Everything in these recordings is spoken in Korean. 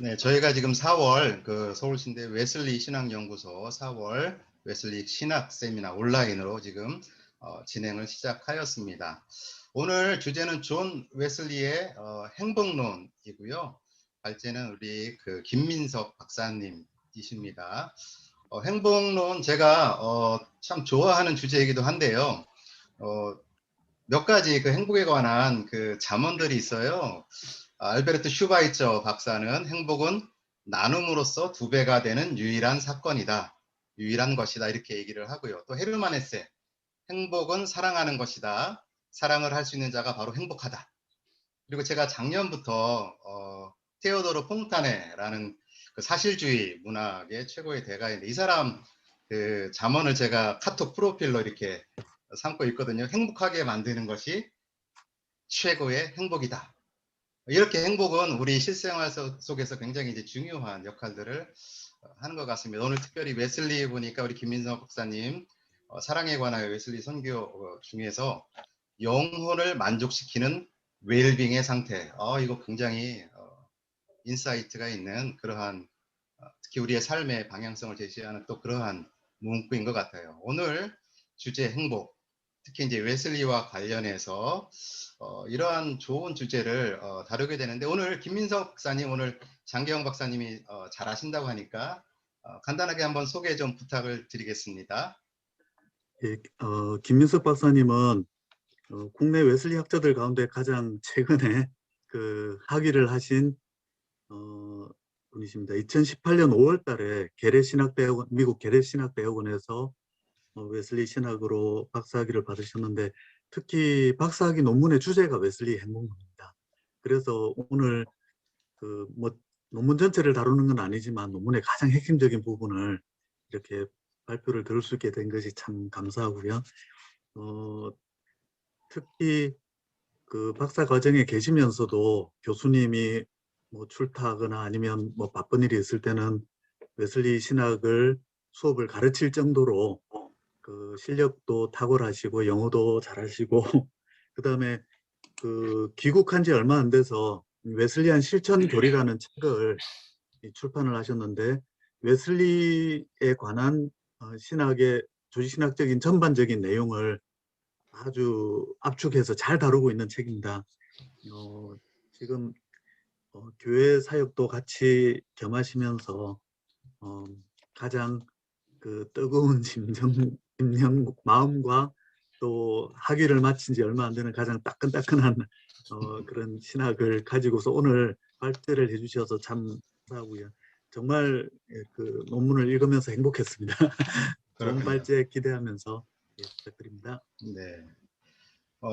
네, 저희가 지금 4월 그 서울신대 웨슬리 신학연구소 4월 웨슬리 신학 세미나 온라인으로 지금 진행을 시작하였습니다. 오늘 주제는 존 웨슬리의 행복론이고요. 발제는 우리 그 김민석 박사님이십니다. 행복론 제가 참 좋아하는 주제이기도 한데요. 몇 가지 그 행복에 관한 그 잠언들이 있어요. 알베르트 슈바이처 박사는 행복은 나눔으로써 2배가 되는 유일한 사건이다. 유일한 것이다. 이렇게 얘기를 하고요. 또 헤르만 헤세, 행복은 사랑하는 것이다. 사랑을 할 수 있는 자가 바로 행복하다. 그리고 제가 작년부터 테오도르 퐁타네라는 그 사실주의 문학의 최고의 대가인데 이 사람 그 잠언을 제가 카톡 프로필로 이렇게 삼고 있거든요. 행복하게 만드는 것이 최고의 행복이다. 이렇게 행복은 우리 실생활 속에서 굉장히 이제 중요한 역할들을 하는 것 같습니다. 오늘 특별히 웨슬리 보니까 우리 김민석 박사님 사랑에 관하여 웨슬리 선교 중에서 영혼을 만족시키는 웰빙의 상태. 이거 굉장히 인사이트가 있는 그러한 특히 우리의 삶의 방향성을 제시하는 또 그러한 문구인 것 같아요. 오늘 주제 행복, 특히 이제 웨슬리와 관련해서 이러한 좋은 주제를 다루게 되는데 오늘 김민석 박사님, 오늘 장계영 박사님이 잘 아신다고 하니까 간단하게 한번 소개 좀 부탁을 드리겠습니다. 예, 김민석 박사님은 국내 웨슬리 학자들 가운데 가장 최근에 그 학위를 하신 분이십니다. 2018년 5월 달에 미국 게레신학대학원에서 웨슬리 신학으로 박사학위를 받으셨는데 특히 박사학위 논문의 주제가 웨슬리 행복론입니다. 그래서 오늘 그 뭐 논문 전체를 다루는 건 아니지만 논문의 가장 핵심적인 부분을 이렇게 발표를 들을 수 있게 된 것이 참 감사하고요. 특히 그 박사 과정에 계시면서도 교수님이 뭐 출타하거나 아니면 뭐 바쁜 일이 있을 때는 웨슬리 신학을 수업을 가르칠 정도로 그 실력도 탁월하시고 영어도 잘하시고 그다음에 그 귀국한 지 얼마 안 돼서 웨슬리안 실천 교리라는 책을 출판을 하셨는데 웨슬리에 관한 신학의 조직신학적인 전반적인 내용을 아주 압축해서 잘 다루고 있는 책입니다. 지금 교회 사역도 같이 겸하시면서 가장 그 뜨거운 심령 마음과 또 학위를 마친 지 얼마 안 되는 가장 따끈따끈한 그런 신학을 가지고서 오늘 발제를 해주셔서 참 감사하고요. 정말 그 논문을 읽으면서 행복했습니다. 좋은 발제 기대하면서 부탁드립니다. 네.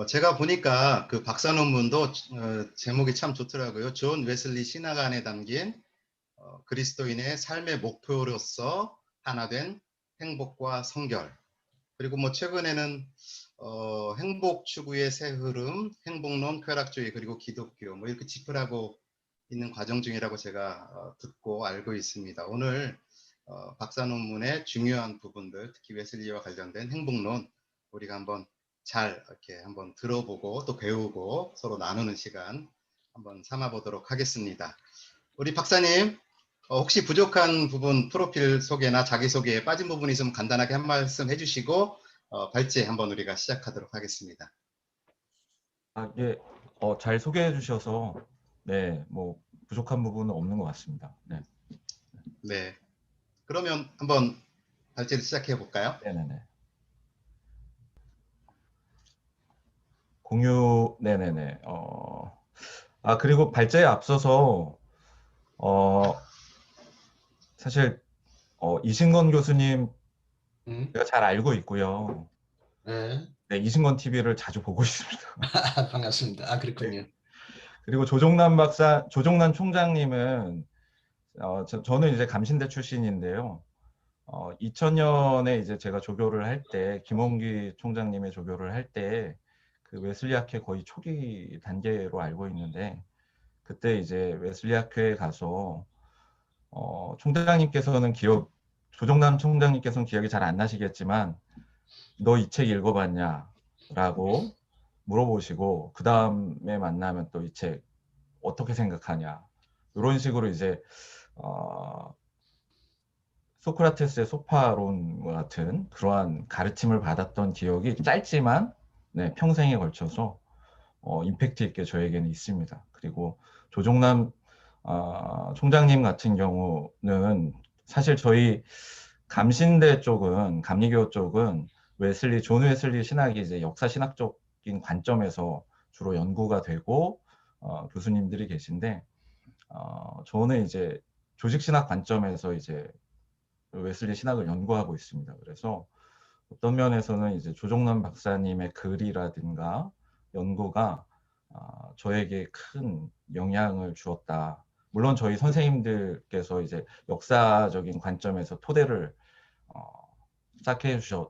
제가 보니까 그 박사 논문도 제목이 참 좋더라고요. 존 웨슬리 신학 안에 담긴 그리스도인의 삶의 목표로서 하나된 행복과 성결. 그리고 뭐 최근에는 행복 추구의 새 흐름, 행복론, 쾌락주의, 그리고 기독교 뭐 이렇게 짚으라고 있는 과정 중이라고 제가 듣고 알고 있습니다. 오늘 박사 논문의 중요한 부분들, 특히 웨슬리와 관련된 행복론 우리가 한번 잘 이렇게 한번 들어보고 또 배우고 서로 나누는 시간 한번 삼아보도록 하겠습니다. 우리 박사님 혹시 부족한 부분 프로필 소개나 자기소개에 빠진 부분이 있으면 간단하게 한 말씀 해주시고 발제 한번 우리가 시작하도록 하겠습니다. 예, 잘 소개해 주셔서 네, 뭐 부족한 부분은 없는 것 같습니다. 네. 네. 그러면 한번 발제를 시작해 볼까요? 네네네. 공유, 네네네. 그리고 발제에 앞서서 사실 이승건 교수님 제가 잘 알고 있고요. 네. 네, 이승건 TV를 자주 보고 있습니다. 반갑습니다. 그렇군요. 네. 그리고 조종난 총장님은 저는 이제 감신대 출신인데요. 2000년에 이제 제가 조교를 할 때, 김원기 총장님의 조교를 할 때, 그 웨슬리 학회 거의 초기 단계로 알고 있는데, 그때 이제 웨슬리 학회에 가서, 총장님께서는 조정남 총장님께서는 기억이 잘 안 나시겠지만, 너 이 책 읽어봤냐? 라고 물어보시고, 그 다음에 만나면 또 이 책 어떻게 생각하냐? 이런 식으로 이제 소크라테스의 소파론과 같은 그러한 가르침을 받았던 기억이 짧지만 네, 평생에 걸쳐서 임팩트 있게 저에게는 있습니다. 그리고 조종남 총장님 같은 경우는 사실 저희 감신대 쪽은 감리교 쪽은 존 웨슬리 신학이 이제 역사 신학적인 관점에서 주로 연구가 되고 교수님들이 계신데 저는 이제 조직 신학 관점에서 이제 웨슬리 신학을 연구하고 있습니다. 그래서 어떤 면에서는 이제 조종남 박사님의 글이라든가 연구가 저에게 큰 영향을 주었다. 물론 저희 선생님들께서 이제 역사적인 관점에서 토대를 시작해 주셨던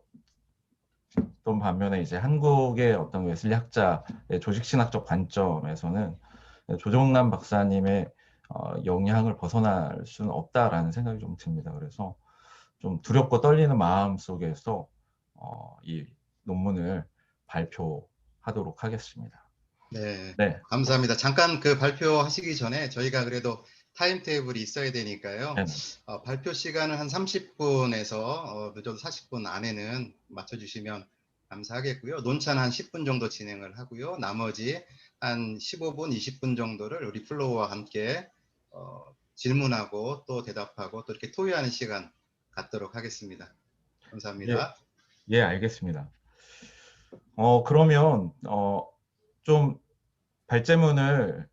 반면에 이제 한국의 어떤 웨슬리 학자의 조직신학적 관점에서는 조종남 박사님의 영향을 벗어날 수는 없다라는 생각이 좀 듭니다. 그래서 좀 두렵고 떨리는 마음 속에서 이 논문을 발표하도록 하겠습니다. 네, 네, 감사합니다. 잠깐 그 발표하시기 전에 저희가 그래도 타임테이블이 있어야 되니까요. 네, 발표 시간은 한 30분에서 늦어도 40분 안에는 맞춰주시면 감사하겠고요. 논차는 한 10분 정도 진행을 하고요. 나머지 한 15분, 20분 정도를 우리 플로우와 함께 질문하고 또 대답하고 또 이렇게 토의하는 시간 갖도록 하겠습니다. 감사합니다. 예, 알겠습니다. 그러면 좀 발제문을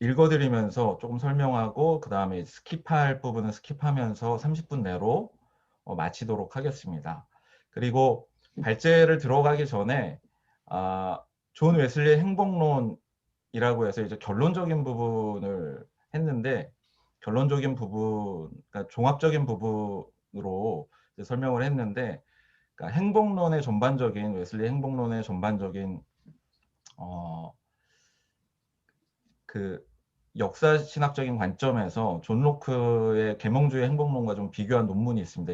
읽어드리면서 조금 설명하고 그 다음에 스킵할 부분은 스킵하면서 30분 내로 마치도록 하겠습니다. 그리고 발제를 들어가기 전에 존 웨슬리의 행복론이라고 해서 이제 결론적인 부분을 했는데 결론적인 부분, 그러니까 종합적인 부분으로 이제 설명을 했는데 그러니까 행복론의 전반적인 웨슬리 행복론의 전반적인 그 역사 신학적인 관점에서 존 로크의 계몽주의 행복론과 좀 비교한 논문이 있습니다.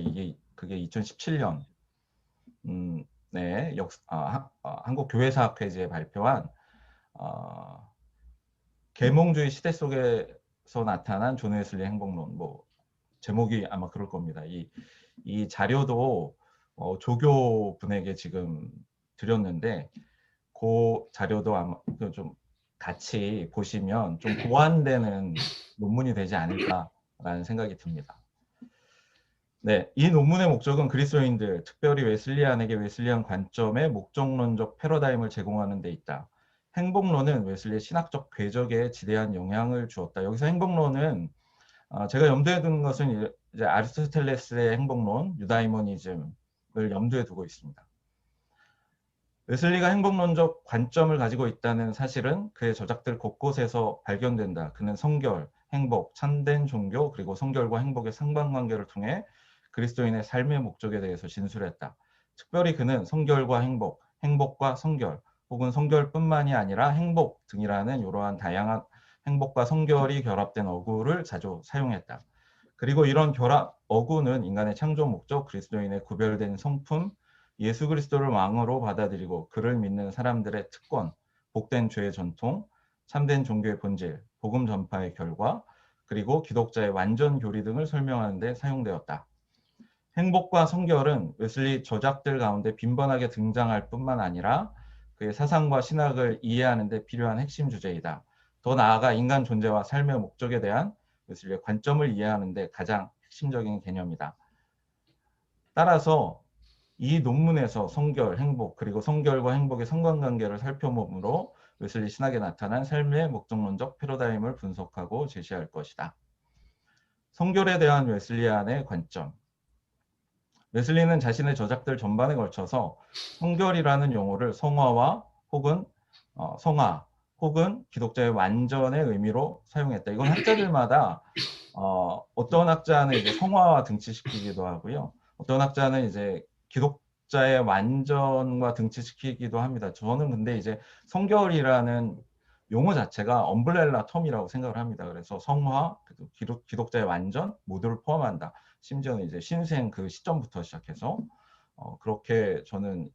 그게 2017년 네, 한국교회사학회지에 발표한 계몽주의 시대 속에서 나타난 존 웨슬리 행복론, 뭐 제목이 아마 그럴 겁니다. 이 자료도 조교 분에게 지금 드렸는데 그 자료도 아마 좀 같이 보시면 좀 보완되는 논문이 되지 않을까라는 생각이 듭니다. 네, 이 논문의 목적은 그리스도인들, 특별히 웨슬리안에게 웨슬리안 관점의 목적론적 패러다임을 제공하는 데 있다. 행복론은 웨슬리의 신학적 궤적에 지대한 영향을 주었다. 여기서 행복론은 제가 염두에 두는 것은 이제 아리스토텔레스의 행복론, 유다이모니즘을 염두에 두고 있습니다. 웨슬리가 행복론적 관점을 가지고 있다는 사실은 그의 저작들 곳곳에서 발견된다. 그는 성결, 행복, 참된 종교, 그리고 성결과 행복의 상관관계를 통해 그리스도인의 삶의 목적에 대해서 진술했다. 특별히 그는 성결과 행복, 행복과 성결, 혹은 성결뿐만이 아니라 행복 등이라는 이러한 다양한 행복과 성결이 결합된 어구를 자주 사용했다. 그리고 이런 결합 어구는 인간의 창조 목적, 그리스도인의 구별된 성품, 예수 그리스도를 왕으로 받아들이고 그를 믿는 사람들의 특권, 복된 죄의 전통, 참된 종교의 본질, 복음 전파의 결과, 그리고 기독자의 완전 교리 등을 설명하는 데 사용되었다. 행복과 성결은 웨슬리 저작들 가운데 빈번하게 등장할 뿐만 아니라 그의 사상과 신학을 이해하는 데 필요한 핵심 주제이다. 더 나아가 인간 존재와 삶의 목적에 대한 웨슬리의 관점을 이해하는 데 가장 핵심적인 개념이다. 따라서 이 논문에서 성결, 행복, 그리고 성결과 행복의 상관관계를 살펴보므로 웨슬리 신학에 나타난 삶의 목적론적 패러다임을 분석하고 제시할 것이다. 성결에 대한 웨슬리안의 관점. 웨슬리는 자신의 저작들 전반에 걸쳐서 성결이라는 용어를 성화 혹은 기독자의 완전의 의미로 사용했다. 이건 학자들마다 어떤 학자는 이제 성화와 등치시키기도 하고요. 어떤 학자는 이제 기독자의 완전과 등치시키기도 합니다. 저는 근데 이제 성결이라는 용어 자체가 엄브렐라 텀이라고 생각을 합니다. 그래서 성화, 기독자의 완전 모두를 포함한다. 심지어는 이제 신생 그 시점부터 시작해서 그렇게 저는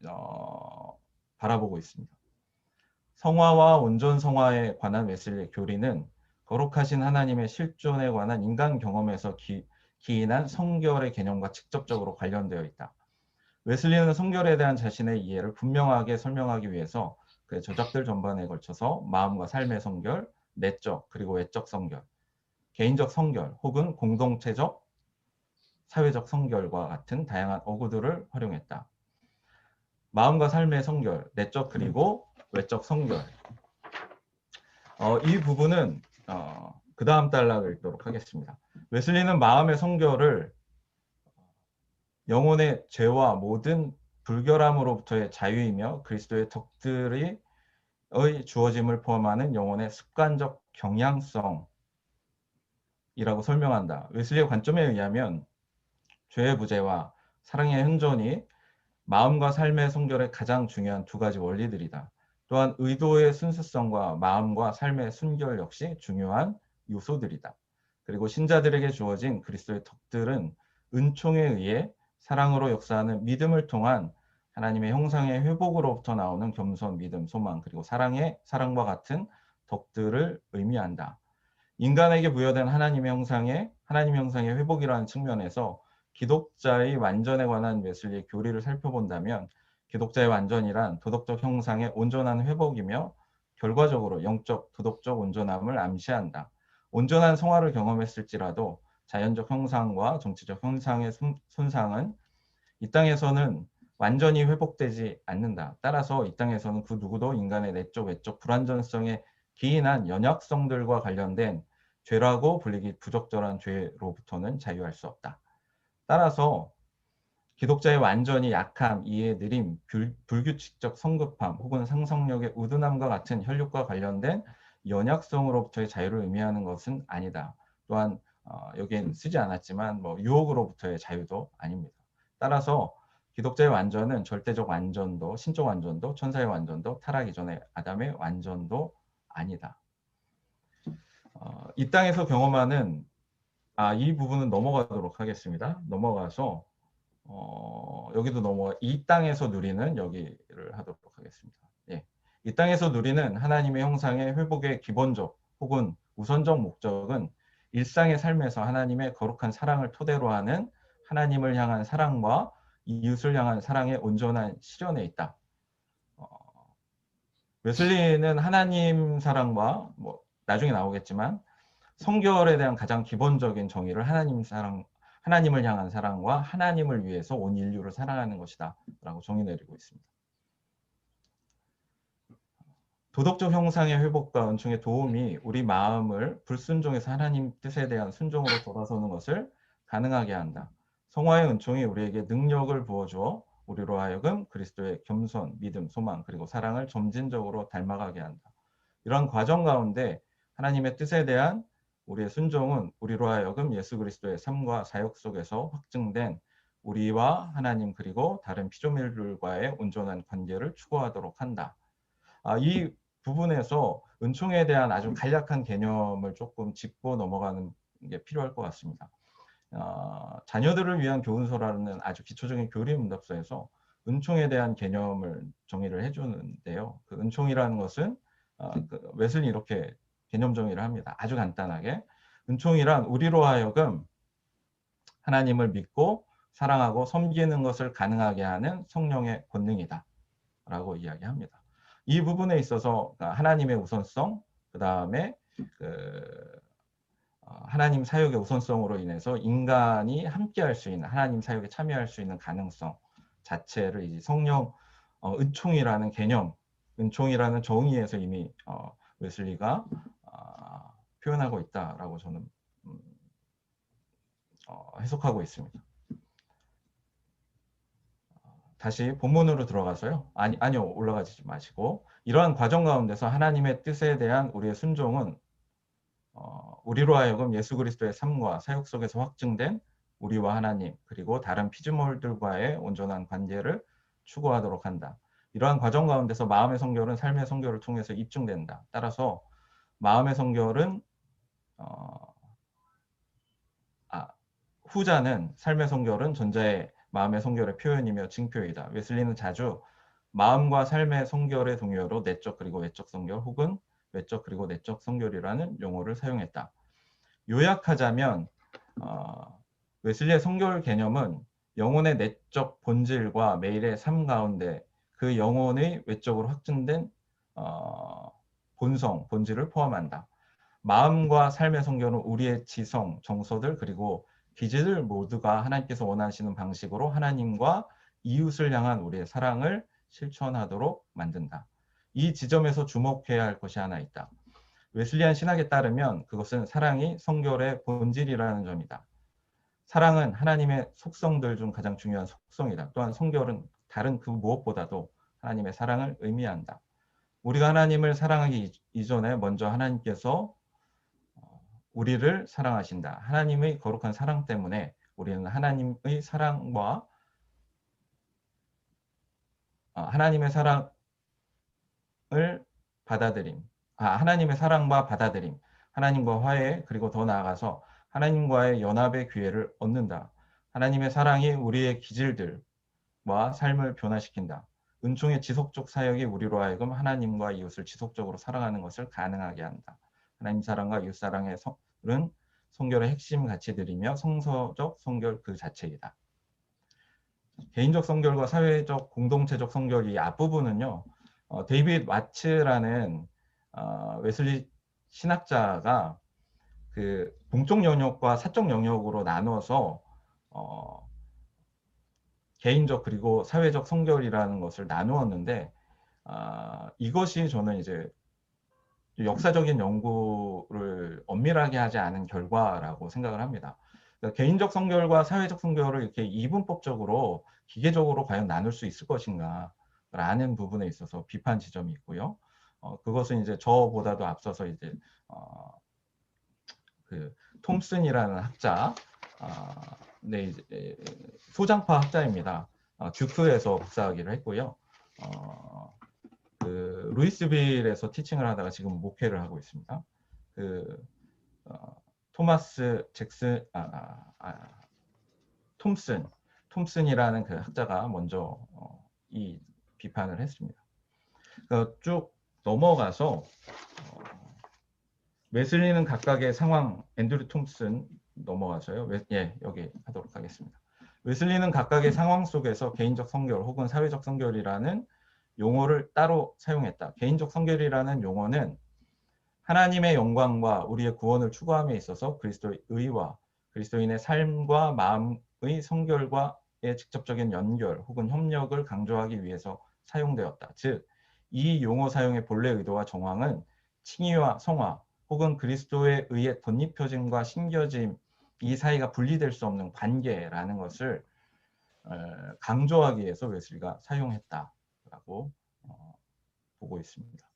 바라보고 있습니다. 성화와 온전 성화에 관한 웨슬리의 교리는 거룩하신 하나님의 실존에 관한 인간 경험에서 기인한 성결의 개념과 직접적으로 관련되어 있다. 웨슬리는 성결에 대한 자신의 이해를 분명하게 설명하기 위해서 그의 저작들 전반에 걸쳐서 마음과 삶의 성결, 내적 그리고 외적 성결, 개인적 성결 혹은 공동체적, 사회적 성결과 같은 다양한 어구들을 활용했다. 마음과 삶의 성결, 내적 그리고 외적 성결. 이 부분은 그 다음 단락을 읽도록 하겠습니다. 웨슬리는 마음의 성결을 영혼의 죄와 모든 불결함으로부터의 자유이며 그리스도의 덕들의 주어짐을 포함하는 영혼의 습관적 경향성이라고 설명한다. 웨슬리의 관점에 의하면 죄의 부재와 사랑의 현존이 마음과 삶의 성결의 가장 중요한 두 가지 원리들이다. 또한 의도의 순수성과 마음과 삶의 순결 역시 중요한 요소들이다. 그리고 신자들에게 주어진 그리스도의 덕들은 은총에 의해 사랑으로 역사하는 믿음을 통한 하나님의 형상의 회복으로부터 나오는 겸손, 믿음, 소망, 그리고 사랑과 같은 덕들을 의미한다. 인간에게 부여된 하나님의 형상의 회복이라는 측면에서 기독자의 완전에 관한 웨슬리의 교리를 살펴본다면 기독자의 완전이란 도덕적 형상의 온전한 회복이며 결과적으로 영적, 도덕적 온전함을 암시한다. 온전한 성화를 경험했을지라도 자연적 형상과 정치적 형상의 손상은 이 땅에서는 완전히 회복되지 않는다. 따라서 이 땅에서는 그 누구도 인간의 내적, 외적 불완전성에 기인한 연약성들과 관련된 죄라고 불리기 부적절한 죄로부터는 자유할 수 없다. 따라서 기독자의 완전히 약함, 이해 느림, 불규칙적 성급함 혹은 상상력의 우둔함과 같은 혈육과 관련된 연약성으로부터의 자유를 의미하는 것은 아니다. 또한 여기엔 쓰지 않았지만 유혹으로부터의 자유도 아닙니다. 따라서 기독자의 완전은 절대적 완전도, 신적 완전도, 천사의 완전도, 타락 이전의 아담의 완전도 아니다. 이 땅에서 경험하는 이 부분은 넘어가도록 하겠습니다. 넘어가서 여기도 이 땅에서 누리는 여기를 하도록 하겠습니다. 예. 이 땅에서 누리는 하나님의 형상의 회복의 기본적 혹은 우선적 목적은 일상의 삶에서 하나님의 거룩한 사랑을 토대로 하는 하나님을 향한 사랑과 이웃을 향한 사랑의 온전한 실현에 있다. 웨슬리는 하나님 사랑과 나중에 나오겠지만 성결에 대한 가장 기본적인 정의를 하나님을 향한 사랑과 하나님을 위해서 온 인류를 사랑하는 것이다 라고 정의 내리고 있습니다. 도덕적 형상의 회복과 은총의 도움이 우리 마음을 불순종에서 하나님 뜻에 대한 순종으로 돌아서는 것을 가능하게 한다. 성화의 은총이 우리에게 능력을 부어주어 우리로 하여금 그리스도의 겸손, 믿음, 소망, 그리고 사랑을 점진적으로 닮아가게 한다. 이런 과정 가운데 하나님의 뜻에 대한 우리의 순종은 우리로 하여금 예수 그리스도의 삶과 사역 속에서 확증된 우리와 하나님 그리고 다른 피조물들과의 온전한 관계를 추구하도록 한다. 이 부분에서 은총에 대한 아주 간략한 개념을 조금 짚고 넘어가는 게 필요할 것 같습니다. 자녀들을 위한 교훈서라는 아주 기초적인 교리 문답서에서 은총에 대한 개념을 정의를 해주는데요. 그 은총이라는 것은 웨슬리 이렇게 개념 정의를 합니다. 아주 간단하게 은총이란 우리로 하여금 하나님을 믿고 사랑하고 섬기는 것을 가능하게 하는 성령의 권능이다 라고 이야기합니다. 이 부분에 있어서 하나님의 우선성, 그 다음에 하나님 사역의 우선성으로 인해서 인간이 함께 할 수 있는, 하나님 사역에 참여할 수 있는 가능성 자체를 이제 성령 은총이라는 개념, 은총이라는 정의에서 이미 웨슬리가 표현하고 있다라고 저는 해석하고 있습니다. 다시 본문으로 들어가서요. 아니요, 올라가지 마시고 이러한 과정 가운데서 하나님의 뜻에 대한 우리의 순종은 우리로 하여금 예수 그리스도의 삶과 사역 속에서 확증된 우리와 하나님 그리고 다른 피조물들과의 온전한 관계를 추구하도록 한다. 이러한 과정 가운데서 마음의 성결은 삶의 성결을 통해서 입증된다. 따라서 마음의 성결은 후자는 삶의 성결은 전자의 마음의 성결의 표현이며 징표이다. 웨슬리는 자주 마음과 삶의 성결의 동요로 내적 그리고 외적 성결 혹은 외적 그리고 내적 성결이라는 용어를 사용했다. 요약하자면 웨슬리의 성결 개념은 영혼의 내적 본질과 매일의 삶 가운데 그 영혼의 외적으로 확증된 본성, 본질을 포함한다. 마음과 삶의 성결은 우리의 지성, 정서들 그리고 기질들 모두가 하나님께서 원하시는 방식으로 하나님과 이웃을 향한 우리의 사랑을 실천하도록 만든다. 이 지점에서 주목해야 할 것이 하나 있다. 웨슬리안 신학에 따르면 그것은 사랑이 성결의 본질이라는 점이다. 사랑은 하나님의 속성들 중 가장 중요한 속성이다. 또한 성결은 다른 그 무엇보다도 하나님의 사랑을 의미한다. 우리가 하나님을 사랑하기 이전에 먼저 하나님께서 우리를 사랑하신다. 하나님의 거룩한 사랑 때문에 우리는 하나님의 사랑과 하나님의 사랑을 받아들임, 하나님의 사랑과 받아들임, 하나님과 화해, 그리고 더 나아가서 하나님과의 연합의 기회를 얻는다. 하나님의 사랑이 우리의 기질들과 삶을 변화시킨다. 은총의 지속적 사역이 우리로 하여금 하나님과 이웃을 지속적으로 사랑하는 것을 가능하게 한다. 하나님 사랑과 이웃 사랑의 성결은 성결의 핵심 가치들이며 성서적 성결 그 자체이다. 개인적 성결과 사회적 공동체적 성결 이 앞부분은요. 데이빗 와츠라는 웨슬리 신학자가 그 동적 영역과 사적 영역으로 나눠서 개인적 그리고 사회적 성결이라는 것을 나누었는데 이것이 저는 이제 역사적인 연구를 엄밀하게 하지 않은 결과라고 생각을 합니다. 그러니까 개인적 성결과 사회적 성결을 이렇게 이분법적으로 기계적으로 과연 나눌 수 있을 것인가 라는 부분에 있어서 비판 지점이 있고요. 그것은 이제 저보다도 앞서서 이제 그 톰슨이라는 학자, 네, 이제 소장파 학자입니다. 듀크에서 박사학위를 했고요. 그 루이스빌에서 티칭을 하다가 지금 목회를 하고 있습니다. 그 토마스 잭슨, 톰슨이라는 그 학자가 먼저 이 비판을 했습니다. 그러니까 쭉 넘어가서 웨슬리는 각각의 상황, 앤드류 톰슨 넘어가서요. 여기 하도록 하겠습니다. 웨슬리는 각각의 상황 속에서 개인적 성결 혹은 사회적 성결이라는 용어를 따로 사용했다. 개인적 성결이라는 용어는 하나님의 영광과 우리의 구원을 추구함에 있어서 그리스도의 의와 그리스도인의 삶과 마음의 성결과의 직접적인 연결 혹은 협력을 강조하기 위해서 사용되었다. 즉, 이 용어 사용의 본래 의도와 정황은 칭의와 성화 혹은 그리스도에 의해 덧입혀짐과 심겨짐 이 사이가 분리될 수 없는 관계라는 것을 강조하기 위해서 웨슬리가 사용했다라고 보고 있습니다.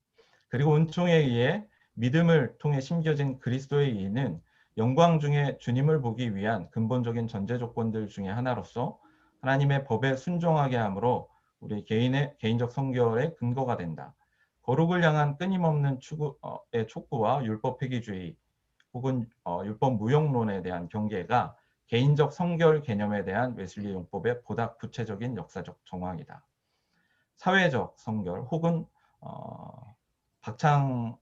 그리고 은총에 의해 믿음을 통해 심겨진 그리스도의 의는 영광 중에 주님을 보기 위한 근본적인 전제 조건들 중에 하나로서 하나님의 법에 순종하게 함으로 우리 개인의 개인적 성결의 근거가 된다. 거룩을 향한 끊임없는 촉구와 율법 회귀주의 혹은 율법 무용론에 대한 경계가 개인적 성결 개념에 대한 웨슬리 용법의 보다 구체적인 역사적 정황이다. 사회적 성결 혹은 박창현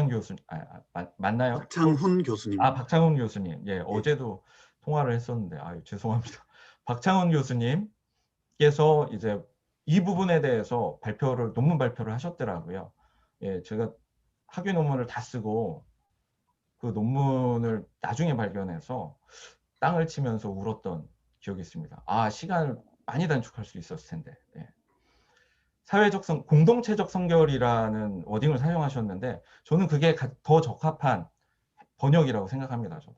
교수 맞나요? 박창훈 교수님. 박창훈 교수님. 예, 어제도 통화를 했었는데 죄송합니다. 박창훈 교수님께서 이제 이 부분에 대해서 논문 발표를 하셨더라고요. 예, 제가 학위 논문을 다 쓰고 그 논문을 나중에 발견해서 땅을 치면서 울었던 기억이 있습니다. 시간을 많이 단축할 수 있었을 텐데. 예. 공동체적 성결이라는 워딩을 사용하셨는데 저는 그게 더 적합한 번역이라고 생각합니다. 저도.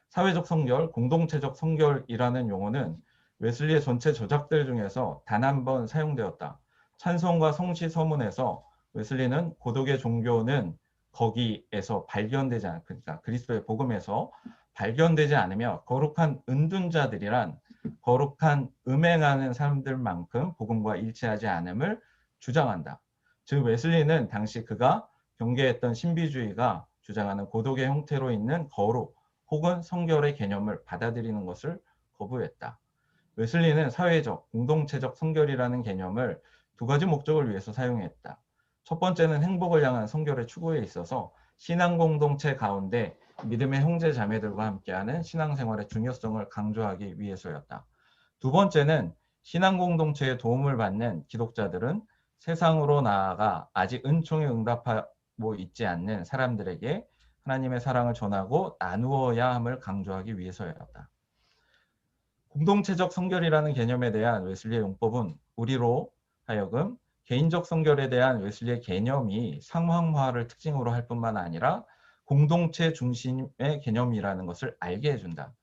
사회적 성결, 공동체적 성결이라는 용어는 웨슬리의 전체 저작들 중에서 단 한 번 사용되었다. 찬송과 성시 서문에서 웨슬리는 고독의 종교는 거기에서 발견되지 않, 그러니까 그리스도의 복음에서 발견되지 않으며 거룩한 은둔자들이란 거룩한 음행하는 사람들만큼 복음과 일치하지 않음을 주장한다. 즉 웨슬리는 당시 그가 경계했던 신비주의가 주장하는 고독의 형태로 있는 거룩 혹은 성결의 개념을 받아들이는 것을 거부했다. 웨슬리는 사회적, 공동체적 성결이라는 개념을 두 가지 목적을 위해서 사용했다. 첫 번째는 행복을 향한 성결의 추구에 있어서 신앙 공동체 가운데 믿음의 형제 자매들과 함께하는 신앙생활의 중요성을 강조하기 위해서였다. 두 번째는 신앙 공동체의 도움을 받는 기독자들은 세상으로 나아가 아직 은총에 응답하고 있지 않는 사람들에게 하나님의 사랑을 전하고 나누어야 함을 강조하기 위해서였다. 공동체적 성결이라는 개념에 대한 웨슬리의 용법은 우리로 하여금 개인적 성결에 대한 웨슬리의 개념이 상황화를 특징으로 할 뿐만 아니라 공동체 중심의 개념이라는 것을 알게 해준다.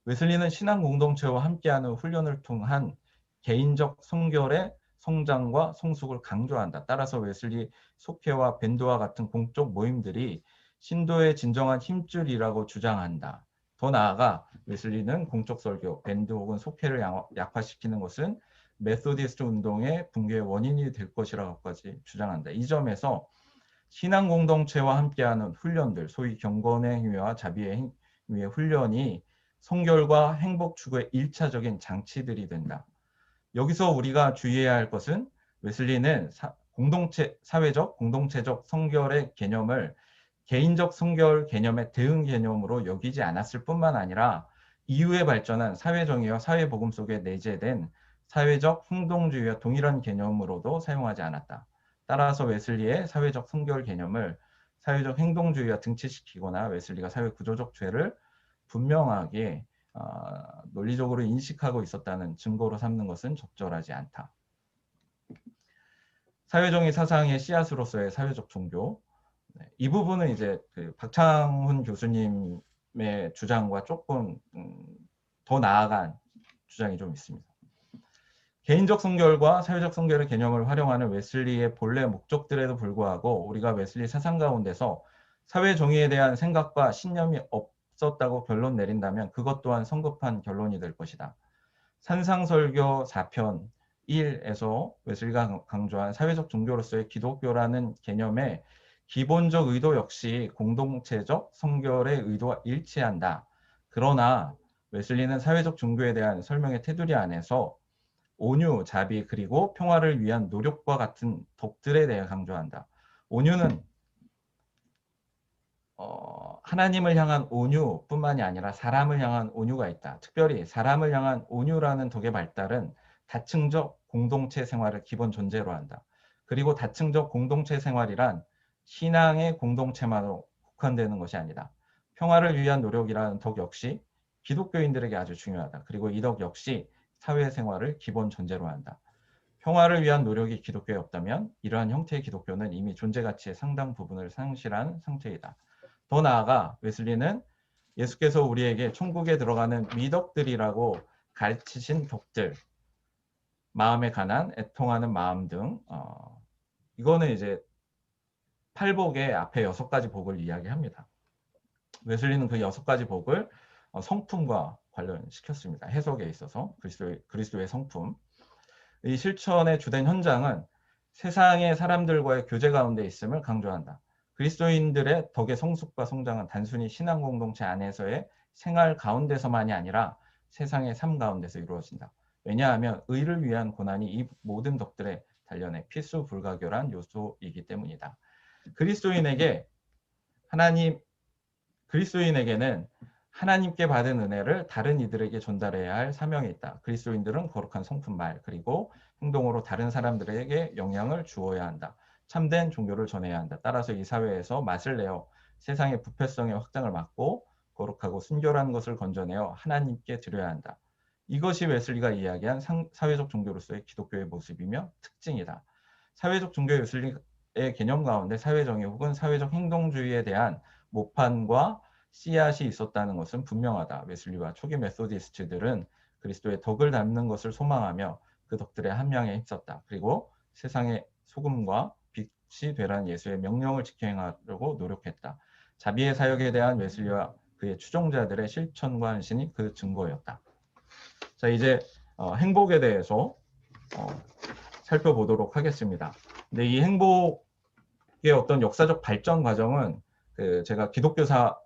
웨슬리는 신앙 공동체와 함께하는 훈련을 통한 개인적 성결의 성장과 성숙을 강조한다. 따라서 웨슬리 속회와 밴드와 같은 공적 모임들이 신도의 진정한 힘줄이라고 주장한다. 더 나아가 웨슬리는 공적 설교, 밴드 혹은 속회를 약화시키는 것은 메소디스트 운동의 붕괴의 원인이 될 것이라고까지 주장한다. 이 점에서 신앙 공동체와 함께하는 훈련들, 소위 경건의 행위와 자비의 행위의 훈련이 성결과 행복 추구의 1차적인 장치들이 된다. 여기서 우리가 주의해야 할 것은 웨슬리는 사회적, 공동체적 성결의 개념을 개인적 성결 개념의 대응 개념으로 여기지 않았을 뿐만 아니라 이후에 발전한 사회정의와 사회복음 속에 내재된 사회적 행동주의와 동일한 개념으로도 사용하지 않았다. 따라서 웨슬리의 사회적 성결 개념을 사회적 행동주의와 등치시키거나 웨슬리가 사회 구조적 죄를 분명하게 논리적으로 인식하고 있었다는 증거로 삼는 것은 적절하지 않다. 사회정의 사상의 씨앗으로서의 사회적 종교. 이 부분은 이제 그 박창훈 교수님의 주장과 조금 더 나아간 주장이 좀 있습니다. 개인적 성결과 사회적 성결의 개념을 활용하는 웨슬리의 본래 목적들에도 불구하고 우리가 웨슬리 사상 가운데서 사회 정의에 대한 생각과 신념이 없었다고 결론 내린다면 그것 또한 성급한 결론이 될 것이다. 산상설교 4편 1에서 웨슬리가 강조한 사회적 종교로서의 기독교라는 개념의 기본적 의도 역시 공동체적 성결의 의도와 일치한다. 그러나 웨슬리는 사회적 종교에 대한 설명의 테두리 안에서 온유, 자비, 그리고 평화를 위한 노력과 같은 덕들에 대해 강조한다. 온유는 하나님을 향한 온유뿐만이 아니라 사람을 향한 온유가 있다. 특별히 사람을 향한 온유라는 덕의 발달은 다층적 공동체 생활을 기본 전제로 한다. 그리고 다층적 공동체 생활이란 신앙의 공동체만으로 국한되는 것이 아니다. 평화를 위한 노력이라는 덕 역시 기독교인들에게 아주 중요하다. 그리고 이 덕 역시 사회생활을 기본 전제로 한다. 평화를 위한 노력이 기독교에 없다면 이러한 형태의 기독교는 이미 존재 가치의 상당 부분을 상실한 상태이다. 더 나아가 웨슬리는 예수께서 우리에게 천국에 들어가는 미덕들이라고 가르치신 덕들, 마음에 관한 애통하는 마음 등 이거는 이제 팔복의 앞에 6가지 복을 이야기합니다. 웨슬리는 그 6가지 복을 성품과 관련시켰습니다. 해석에 있어서 그리스도의 성품. 이 실천의 주된 현장은 세상의 사람들과의 교제 가운데 있음을 강조한다. 그리스도인들의 덕의 성숙과 성장은 단순히 신앙 공동체 안에서의 생활 가운데서만이 아니라 세상의 삶 가운데서 이루어진다. 왜냐하면 의를 위한 고난이 이 모든 덕들의 단련의 필수 불가결한 요소이기 때문이다. 그리스도인에게는 하나님께 받은 은혜를 다른 이들에게 전달해야 할 사명이 있다. 그리스도인들은 거룩한 성품, 말, 그리고 행동으로 다른 사람들에게 영향을 주어야 한다. 참된 종교를 전해야 한다. 따라서 이 사회에서 맛을 내어 세상의 부패성의 확장을 막고 거룩하고 순결한 것을 건져내어 하나님께 드려야 한다. 이것이 웨슬리가 이야기한 사회적 종교로서의 기독교의 모습이며 특징이다. 사회적 종교 웨슬리의 개념 가운데 사회정의 혹은 사회적 행동주의에 대한 모판과 씨앗이 있었다는 것은 분명하다. 웨슬리와 초기 메소디스트들은 그리스도의 덕을 담는 것을 소망하며 그 덕들의 함량에 힘썼다. 그리고 세상의 소금과 빛이 되라는 예수의 명령을 지켜 행하려고 노력했다. 자비의 사역에 대한 웨슬리와 그의 추종자들의 실천과 헌신이 그 증거였다. 자, 이제 행복에 대해서 살펴보도록 하겠습니다. 근데 이 행복의 어떤 역사적 발전 과정은 제가 기독교사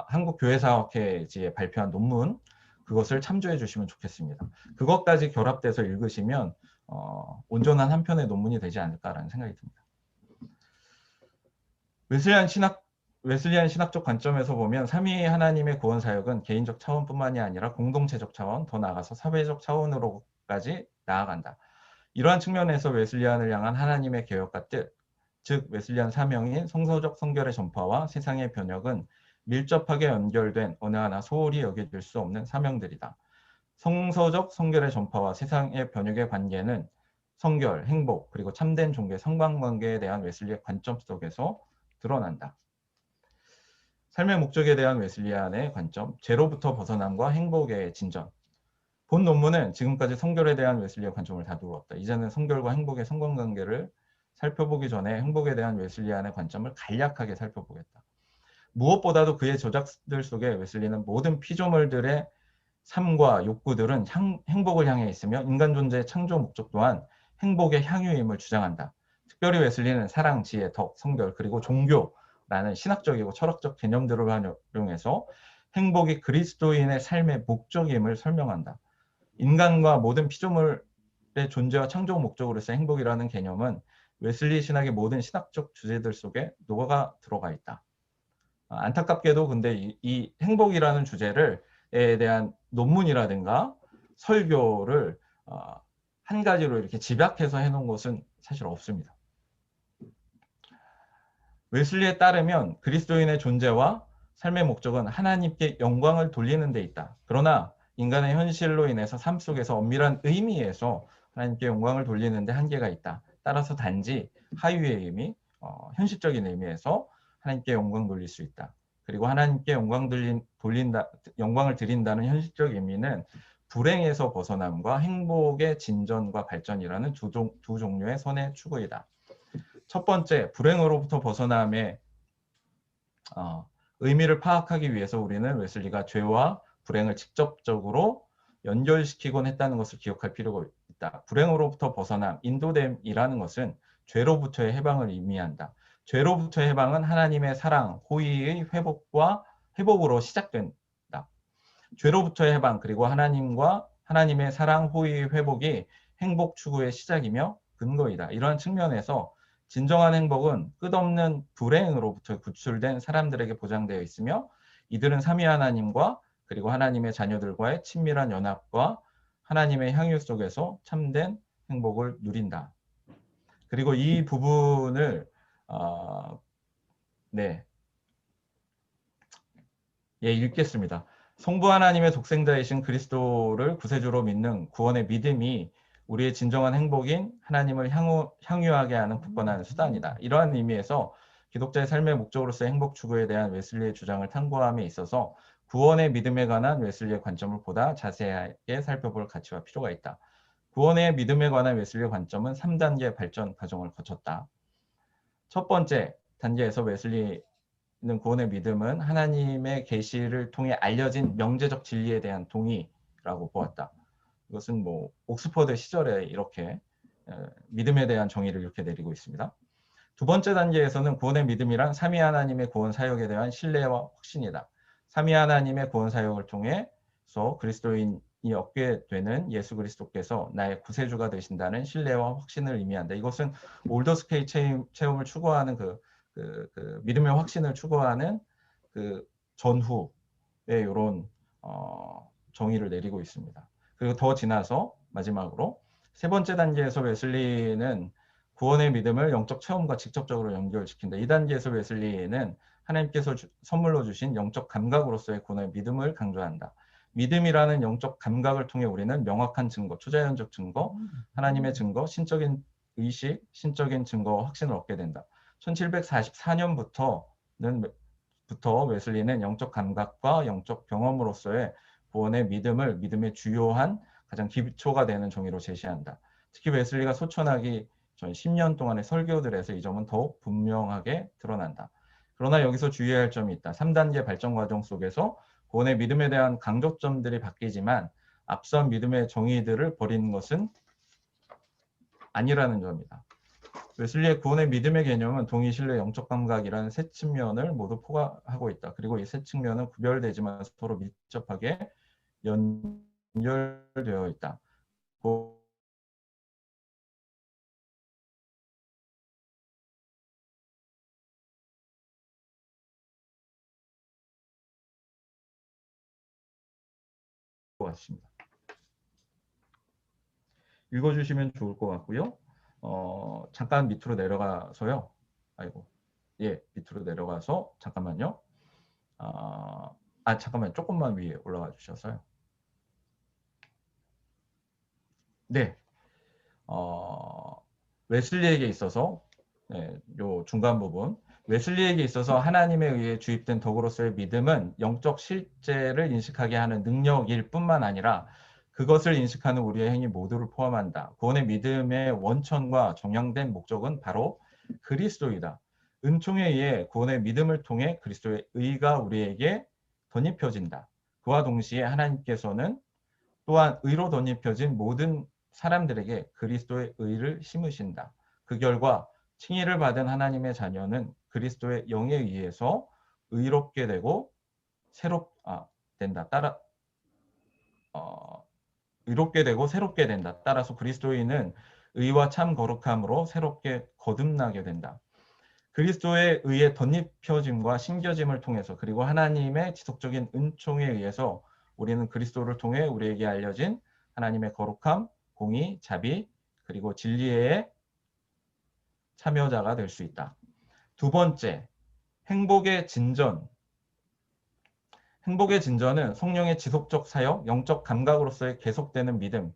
한국교회사학회지에 발표한 논문 그것을 참조해 주시면 좋겠습니다. 그것까지 결합돼서 읽으시면 온전한 한 편의 논문이 되지 않을까라는 생각이 듭니다. 웨슬리안 신학적 관점에서 보면 삼위 하나님의 구원 사역은 개인적 차원뿐만이 아니라 공동체적 차원, 더 나아가서 사회적 차원으로까지 나아간다. 이러한 측면에서 웨슬리안을 향한 하나님의 계획과 뜻, 즉 웨슬리안 사명인 성서적 성결의 전파와 세상의 변혁은 밀접하게 연결된 어느 하나 소홀히 여겨질 수 없는 사명들이다. 성서적 성결의 전파와 세상의 변혁의 관계는 성결, 행복, 그리고 참된 종교의 상관관계에 대한 웨슬리의 관점 속에서 드러난다. 삶의 목적에 대한 웨슬리안의 관점, 죄로부터 벗어남과 행복의 진전. 본 논문은 지금까지 성결에 대한 웨슬리의 관점을 다루었다. 이제는 성결과 행복의 상관관계를 살펴보기 전에 행복에 대한 웨슬리안의 관점을 간략하게 살펴보겠다. 무엇보다도 그의 저작들 속에 웨슬리는 모든 피조물들의 삶과 욕구들은 행복을 향해 있으며 인간 존재의 창조 목적 또한 행복의 향유임을 주장한다. 특별히 웨슬리는 사랑, 지혜, 덕, 성결, 그리고 종교라는 신학적이고 철학적 개념들을 활용해서 행복이 그리스도인의 삶의 목적임을 설명한다. 인간과 모든 피조물의 존재와 창조 목적으로서의 행복이라는 개념은 웨슬리 신학의 모든 신학적 주제들 속에 녹아 들어가 있다. 안타깝게도 근데 이 행복이라는 주제에 대한 논문이라든가 설교를 한 가지로 이렇게 집약해서 해놓은 것은 사실 없습니다. 웨슬리에 따르면 그리스도인의 존재와 삶의 목적은 하나님께 영광을 돌리는 데 있다. 그러나 인간의 현실로 인해서 삶 속에서 엄밀한 의미에서 하나님께 영광을 돌리는 데 한계가 있다. 따라서 단지 하유의 의미, 현실적인 의미에서 하나님께 영광 돌릴 수 있다. 그리고 하나님께 영광을 드린다는 현실적 의미는 불행에서 벗어남과 행복의 진전과 발전이라는 두 종류의 선의 추구이다. 첫 번째, 불행으로부터 벗어남의 의미를 파악하기 위해서 우리는 웨슬리가 죄와 불행을 직접적으로 연결시키곤 했다는 것을 기억할 필요가 있다. 불행으로부터 벗어남, 인도됨이라는 것은 죄로부터의 해방을 의미한다. 죄로부터의 해방은 하나님의 사랑, 호의의 회복으로 시작된다. 죄로부터의 해방, 그리고 하나님의 사랑, 호의의 회복이 행복 추구의 시작이며 근거이다. 이러한 측면에서 진정한 행복은 끝없는 불행으로부터 구출된 사람들에게 보장되어 있으며 이들은 삼위 하나님과 그리고 하나님의 자녀들과의 친밀한 연합과 하나님의 향유 속에서 참된 행복을 누린다. 그리고 이 부분을 읽겠습니다. 성부 하나님의 독생자이신 그리스도를 구세주로 믿는 구원의 믿음이 우리의 진정한 행복인 하나님을 향유하게 하는 굳건한 수단이다. 이러한 의미에서 기독자의 삶의 목적으로서의 행복 추구에 대한 웨슬리의 주장을 탐구함에 있어서 구원의 믿음에 관한 웨슬리의 관점을 보다 자세하게 살펴볼 가치와 필요가 있다. 구원의 믿음에 관한 웨슬리의 관점은 3단계 발전 과정을 거쳤다. 첫 번째 단계에서 웨슬리는 구원의 믿음은 하나님의 계시를 통해 알려진 명제적 진리에 대한 동의라고 보았다. 이것은 옥스퍼드 시절에 이렇게 믿음에 대한 정의를 이렇게 내리고 있습니다. 두 번째 단계에서는 구원의 믿음이란 삼위 하나님의 구원 사역에 대한 신뢰와 확신이다. 삼위 하나님의 구원 사역을 통해서 그리스도인이 얻게 되는 예수 그리스도께서 나의 구세주가 되신다는 신뢰와 확신을 의미한다. 이것은 올더스케이 체험을 추구하는 그 믿음의 확신을 추구하는 그 전후의 이런 정의를 내리고 있습니다. 그리고 더 지나서 마지막으로 세 번째 단계에서 웨슬리는 구원의 믿음을 영적 체험과 직접적으로 연결시킨다. 이 단계에서 웨슬리는 하나님께서 선물로 주신 영적 감각으로서의 구원의 믿음을 강조한다. 믿음이라는 영적 감각을 통해 우리는 명확한 증거, 초자연적 증거, 하나님의 증거, 신적인 의식, 신적인 증거와 확신을 얻게 된다. 1744년부터 웨슬리는 영적 감각과 영적 경험으로서의 구원의 믿음의 주요한 가장 기초가 되는 정의로 제시한다. 특히 웨슬리가 소천하기 전 10년 동안의 설교들에서 이 점은 더욱 분명하게 드러난다. 그러나 여기서 주의해야 할 점이 있다. 3단계 발전 과정 속에서 구원의 믿음에 대한 강조점들이 바뀌지만 앞선 믿음의 정의들을 버리는 것은 아니라는 점이다. 웨슬리의 구원의 믿음의 개념은 동의, 신뢰, 영적 감각이라는 세 측면을 모두 포괄하고 있다. 그리고 이 세 측면은 구별되지만 서로 밀접하게 연결되어 있다. 것 같습니다. 읽어주시면 좋을 것 같고요. 잠깐 밑으로 내려가서요. 아이고, 예, 밑으로 내려가서 잠깐만요. 잠깐만 조금만 위에 올라가 주셔서요. 네, 웨슬리에게 있어서 요 중간 부분 웨슬리에게 있어서 하나님에 의해 주입된 덕으로서의 믿음은 영적 실제를 인식하게 하는 능력일 뿐만 아니라 그것을 인식하는 우리의 행위 모두를 포함한다. 구원의 믿음의 원천과 정량된 목적은 바로 그리스도이다. 은총에 의해 구원의 믿음을 통해 그리스도의 의가 우리에게 덧입혀진다. 그와 동시에 하나님께서는 또한 의로 덧입혀진 모든 사람들에게 그리스도의 의를 심으신다. 그 결과 칭의를 받은 하나님의 자녀는 그리스도의 영에 의해서 의롭게 되고 의롭게 되고 새롭게 된다. 따라서 그리스도인은 의와 참 거룩함으로 새롭게 거듭나게 된다. 그리스도의 의의 덧입혀짐과 심겨짐을 통해서 그리고 하나님의 지속적인 은총에 의해서 우리는 그리스도를 통해 우리에게 알려진 하나님의 거룩함, 공의, 자비, 그리고 진리의 참여자가 될 수 있다. 두 번째, 행복의 진전. 행복의 진전은 성령의 지속적 사역, 영적 감각으로서의 계속되는 믿음,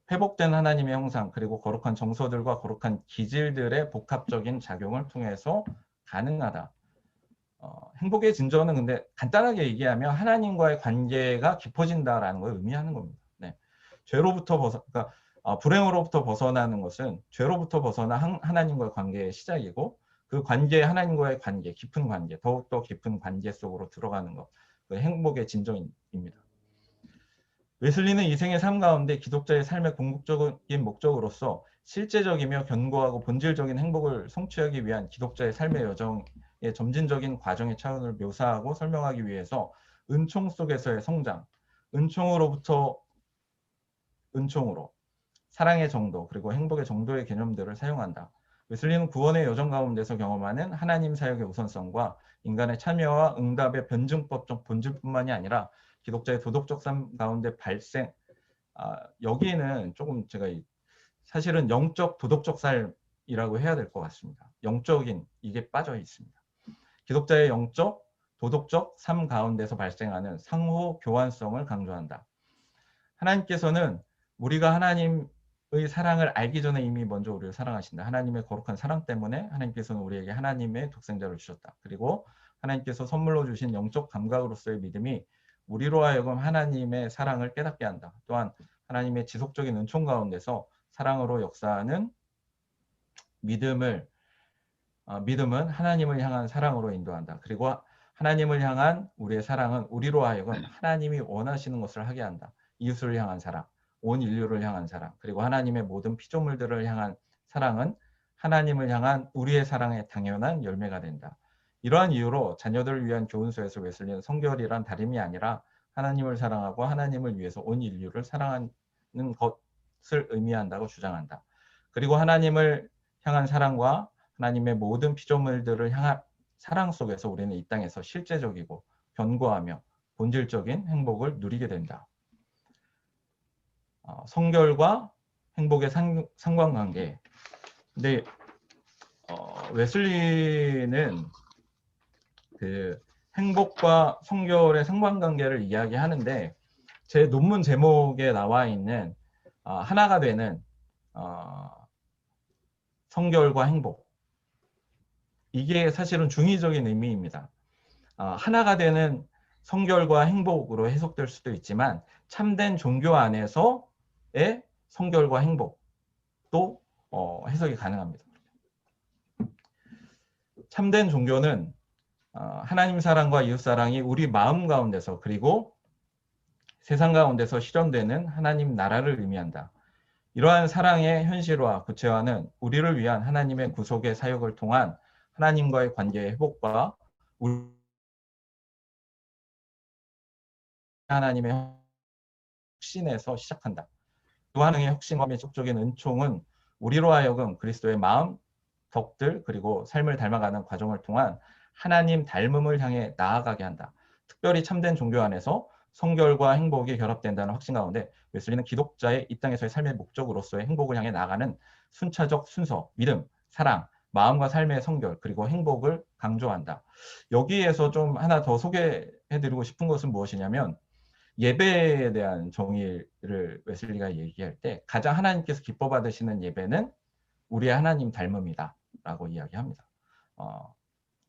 회복된 하나님의 형상, 그리고 거룩한 정서들과 거룩한 기질들의 복합적인 작용을 통해서 가능하다. 행복의 진전은 근데 간단하게 얘기하면 하나님과의 관계가 깊어진다라는 걸 의미하는 겁니다. 네. 그러니까 불행으로부터 벗어나는 것은 죄로부터 벗어나 하나님과의 관계의 시작이고 그 관계, 하나님과의 관계, 깊은 관계, 더욱더 깊은 관계 속으로 들어가는 것, 그 행복의 진전입니다. 웨슬리는 이 생의 삶 가운데 기독자의 삶의 궁극적인 목적으로서 실제적이며 견고하고 본질적인 행복을 성취하기 위한 기독자의 삶의 여정의 점진적인 과정의 차원을 묘사하고 설명하기 위해서 은총 속에서의 성장, 은총으로부터 은총으로, 사랑의 정도, 그리고 행복의 정도의 개념들을 사용한다. 웨슬리는 구원의 여정 가운데서 경험하는 하나님 사역의 우선성과 인간의 참여와 응답의 변증법적 본질뿐만이 아니라 기독자의 도덕적 삶 가운데 여기는 조금 제가 사실은 영적 도덕적 삶이라고 해야 될 것 같습니다. 영적인 이게 빠져 있습니다. 기독자의 영적 도덕적 삶 가운데서 발생하는 상호 교환성을 강조한다. 하나님께서는 우리가 하나님의 사랑을 알기 전에 이미 먼저 우리를 사랑하신다. 하나님의 거룩한 사랑 때문에 하나님께서는 우리에게 하나님의 독생자를 주셨다. 그리고 하나님께서 선물로 주신 영적 감각으로서의 믿음이 우리로 하여금 하나님의 사랑을 깨닫게 한다. 또한 하나님의 지속적인 은총 가운데서 사랑으로 역사하는 믿음은 하나님을 향한 사랑으로 인도한다. 그리고 하나님을 향한 우리의 사랑은 우리로 하여금 하나님이 원하시는 것을 하게 한다. 이웃을 향한 사랑, 온 인류를 향한 사랑, 그리고 하나님의 모든 피조물들을 향한 사랑은 하나님을 향한 우리의 사랑의 당연한 열매가 된다. 이러한 이유로 자녀들을 위한 교훈서에서 웨슬리는 성결이란 다름이 아니라 하나님을 사랑하고 하나님을 위해서 온 인류를 사랑하는 것을 의미한다고 주장한다. 그리고 하나님을 향한 사랑과 하나님의 모든 피조물들을 향한 사랑 속에서 우리는 이 땅에서 실제적이고 견고하며 본질적인 행복을 누리게 된다. 성결과 행복의 상관관계. 근데 웨슬리는 그 행복과 성결의 상관관계를 이야기하는데 제 논문 제목에 나와 있는 하나가 되는 성결과 행복, 이게 사실은 중의적인 의미입니다. 하나가 되는 성결과 행복으로 해석될 수도 있지만 참된 종교 안에서의 성결과 행복도 해석이 가능합니다. 참된 종교는 하나님 사랑과 이웃 사랑이 우리 마음 가운데서 그리고 세상 가운데서 실현되는 하나님 나라를 의미한다. 이러한 사랑의 현실화, 구체화는 우리를 위한 하나님의 구속의 사역을 통한 하나님과의 관계의 회복과 우리 하나님의 혁신에서 시작한다. 또 하나의 혁신과 적적인 은총은 우리로 하여금 그리스도의 마음, 덕들 그리고 삶을 닮아가는 과정을 통한 하나님 닮음을 향해 나아가게 한다. 특별히 참된 종교 안에서 성결과 행복이 결합된다는 확신 가운데 웨슬리는 기독자의 이 땅에서의 삶의 목적으로서의 행복을 향해 나아가는 순차적 순서, 믿음, 사랑, 마음과 삶의 성결 그리고 행복을 강조한다. 여기에서 좀 하나 더 소개해드리고 싶은 것은 무엇이냐면 예배에 대한 정의를 웨슬리가 얘기할 때 가장 하나님께서 기뻐 받으시는 예배는 우리의 하나님 닮음이다 라고 이야기합니다.